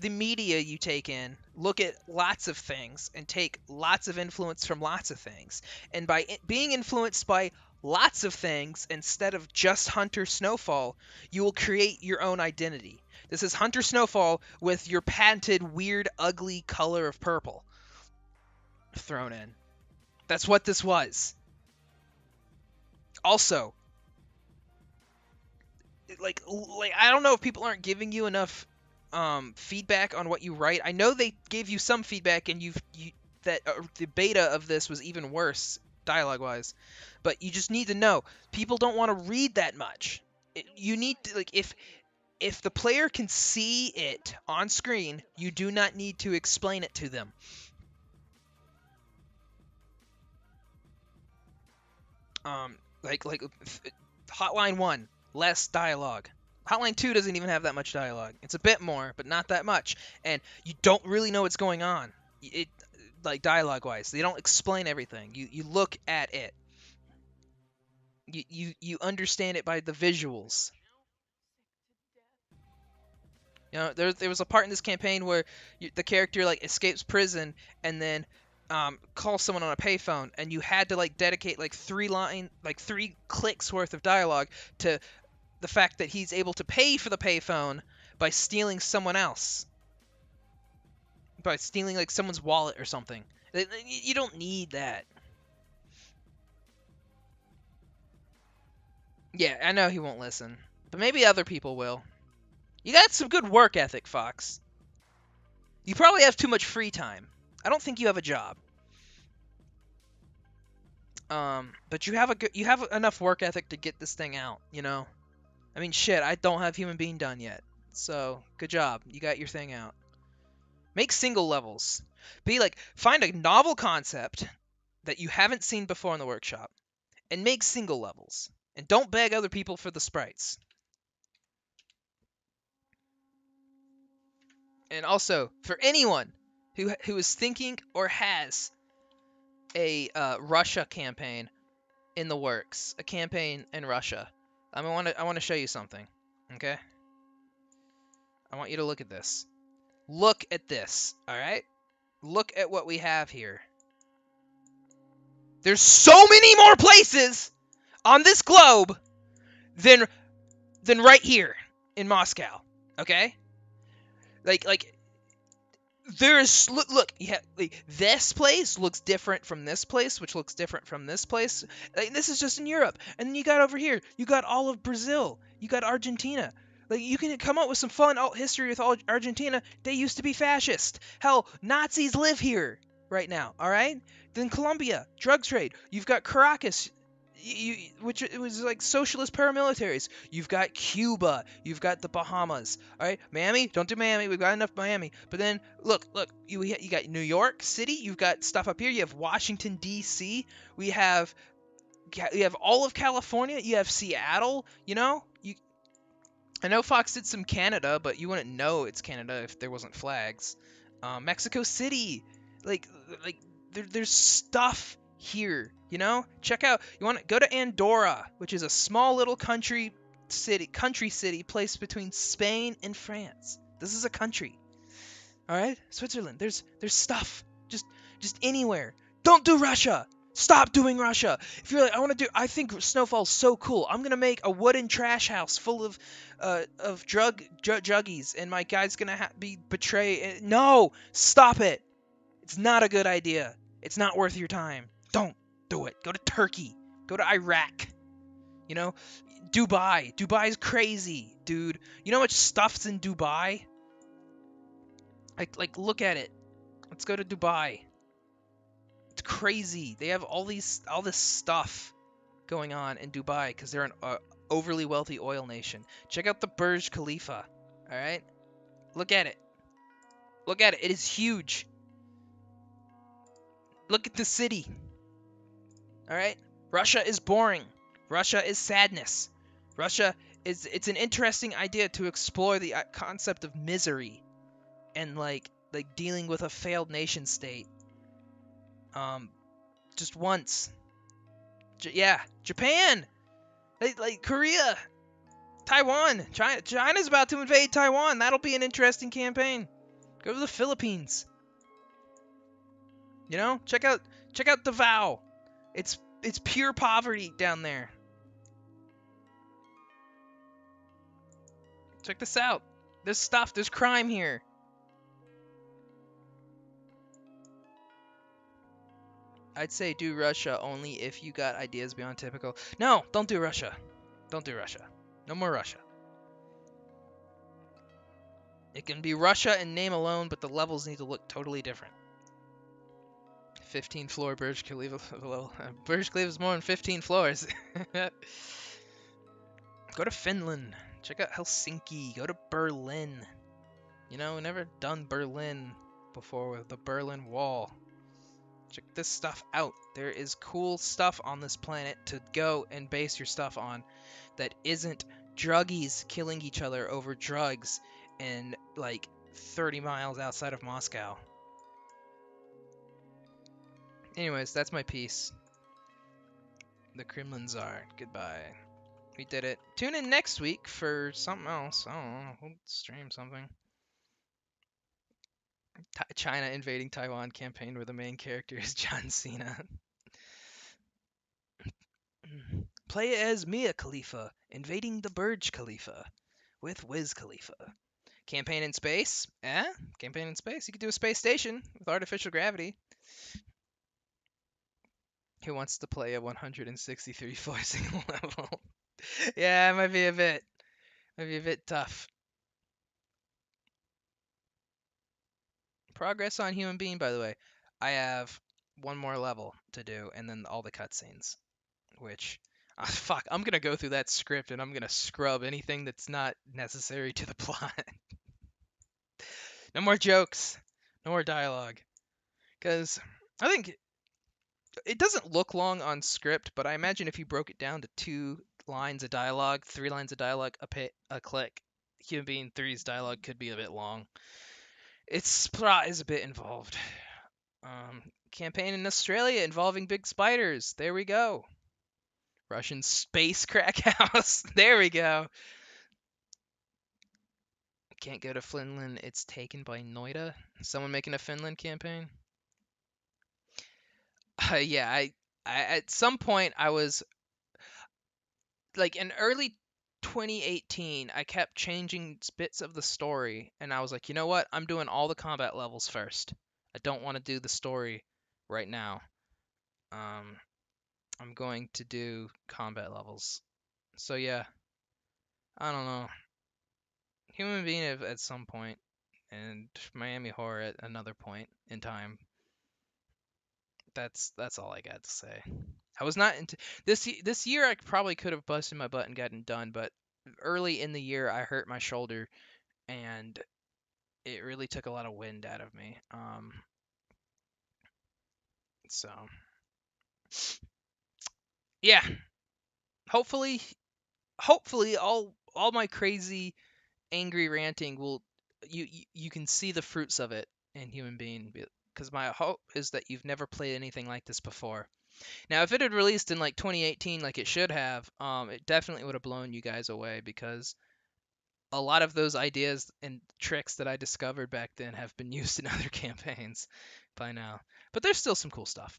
the media you take in, look at lots of things, and take lots of influence from lots of things. And by being influenced by lots of things instead of just Hunter Snowfall, you will create your own identity. This is Hunter Snowfall with your patented weird, ugly color of purple thrown in. That's what this was. Also, like I don't know if people aren't giving you enough feedback on what you write. I know they gave you some feedback, and the beta of this was even worse dialogue-wise. But you just need to know people don't want to read that much. You need to if the player can see it on screen, you do not need to explain it to them. Like Hotline 1, less dialogue. Hotline 2 doesn't even have that much dialogue. It's a bit more, but not that much. And you don't really know what's going on. Like dialogue-wise, they don't explain everything. You look at it. You understand it by the visuals. You know, there was a part in this campaign where the character escapes prison and then calls someone on a payphone, and you had to dedicate three clicks worth of dialogue to the fact that he's able to pay for the payphone by stealing someone else, by stealing someone's wallet or something. You don't need that. Yeah, I know he won't listen, but maybe other people will. You got some good work ethic, Fox. You probably have too much free time. I don't think you have a job. But you have enough work ethic to get this thing out, you know? I mean, shit, I don't have Human Being done yet. So, good job. You got your thing out. Make single levels. Find a novel concept that you haven't seen before in the workshop, and make single levels. And don't beg other people for the sprites. And also, for anyone who is thinking or has a Russia campaign in the works, a campaign in Russia, I want to show you something, okay? I want you to look at this. Look at this, all right? Look at what we have here. There's so many more places on this globe than right here in Moscow, okay? There's look yeah, this place looks different from this place, which looks different from this place. This is just in Europe, and then you got over here, you got all of Brazil, you got Argentina. You can come up with some fun alt history with Argentina. They used to be fascist. Hell, Nazis live here right now. All right. Then Colombia, drug trade. You've got Caracas, which it was socialist paramilitaries. You've got Cuba. You've got the Bahamas. All right, Miami. Don't do Miami. We've got enough Miami. But then look. You got New York City. You've got stuff up here. You have Washington D.C. We have all of California. You have Seattle. You know. I know Fox did some Canada, but you wouldn't know it's Canada if there wasn't flags. Mexico City. There's stuff here. You know, check out. You want to go to Andorra, which is a small little country city placed between Spain and France. This is a country. All right, Switzerland. There's stuff. Just anywhere. Don't do Russia. Stop doing Russia. If you're like, I think Snowfall's so cool. I'm gonna make a wooden trash house full of druggies, and my guy's gonna be betrayed. No, stop it. It's not a good idea. It's not worth your time. Don't do it. Go to Turkey. Go to Iraq. You know, Dubai. Dubai's crazy, dude. You know how much stuff's in Dubai? Like look at it. Let's go to Dubai. It's crazy. They have all this stuff going on in Dubai because they're an overly wealthy oil nation. Check out the Burj Khalifa. All right, look at it. Look at it. It is huge. Look at the city. All right. Russia is boring. Russia is sadness. It's an interesting idea to explore the concept of misery and like dealing with a failed nation state. Just once. Yeah, Japan, like Korea, Taiwan, China's about to invade Taiwan. That'll be an interesting campaign. Go to the Philippines. You know, check out Davao. It's pure poverty down there. Check this out. There's stuff. There's crime here. I'd say do Russia only if you got ideas beyond typical. No, don't do Russia. Don't do Russia. No more Russia. It can be Russia in name alone, but the levels need to look totally different. 15 floor Burj Khalifa. Well, Burj Khalifa is more than 15 floors. Go to Finland. Check out Helsinki. Go to Berlin. You know, never done Berlin before with the Berlin Wall. Check this stuff out. There is cool stuff on this planet to go and base your stuff on that isn't druggies killing each other over drugs and like 30 miles outside of Moscow. Anyways, that's my piece. The Kremlin Czar. Goodbye. We did it. Tune in next week for something else. I don't know. We'll stream something. China invading Taiwan campaign where the main character is John Cena. Play as Mia Khalifa invading the Burj Khalifa with Wiz Khalifa. Campaign in space? Campaign in space. You could do a space station with artificial gravity. Who wants to play a 163 floor single level? Yeah, it might be a bit tough. Progress on human being, by the way. I have one more level to do, and then all the cutscenes. Which, fuck, I'm gonna go through that script and I'm gonna scrub anything that's not necessary to the plot. No more jokes, no more dialogue. Because I think it doesn't look long on script, but I imagine if you broke it down to 2 lines of dialogue, 3 lines of dialogue, a click, human being 3's dialogue could be a bit long. Its plot is a bit involved. Campaign in Australia involving big spiders. There we go. Russian space crack house. There we go. Can't go to Finland. It's taken by Noida. Someone making a Finland campaign? Yeah, I at some point I was like in early 2018, I kept changing bits of the story, and I was like, you know what? I'm doing all the combat levels first. I don't want to do the story right now. I'm going to do combat levels. So yeah, I don't know. Human Being at some point, and Miami Horror at another point in time. That's all I got to say. I was not into this year. I probably could have busted my butt and gotten done, but early in the year I hurt my shoulder, and it really took a lot of wind out of me. So yeah, hopefully all my crazy angry ranting will you can see the fruits of it in Human Being, because my hope is that you've never played anything like this before, Now, if it had released in like 2018, like it should have, it definitely would have blown you guys away because a lot of those ideas and tricks that I discovered back then have been used in other campaigns by now. But there's still some cool stuff.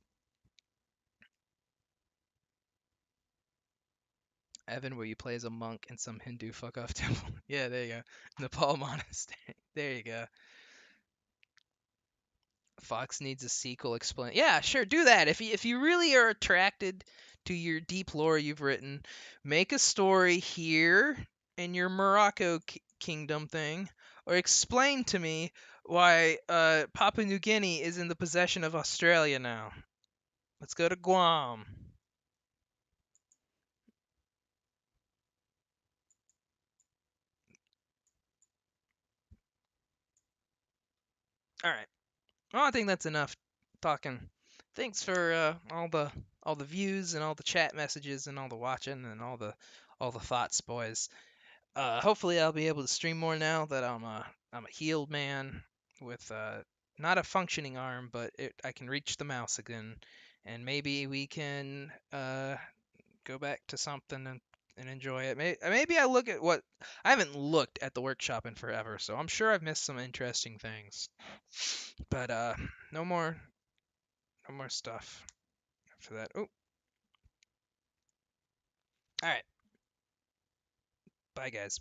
Evan, where you play as a monk in some Hindu fuck off temple. Yeah, there you go. Nepal monastery. There you go. Fox needs a sequel. Explain. Yeah, sure, do that. If you really are attracted to your deep lore you've written, make a story here in your Morocco kingdom thing, or explain to me why Papua New Guinea is in the possession of Australia now. Let's go to Guam. All right. Well, I think that's enough talking. Thanks for all the views and all the chat messages and all the watching and all the thoughts, boys. Hopefully I'll be able to stream more now that I'm a healed man with not a functioning arm, but I can reach the mouse again, and maybe we can go back to something and enjoy it. Maybe I look at what I haven't looked at the workshop in forever, so I'm sure I've missed some interesting things. But no more stuff after that. Oh, all right. Bye guys.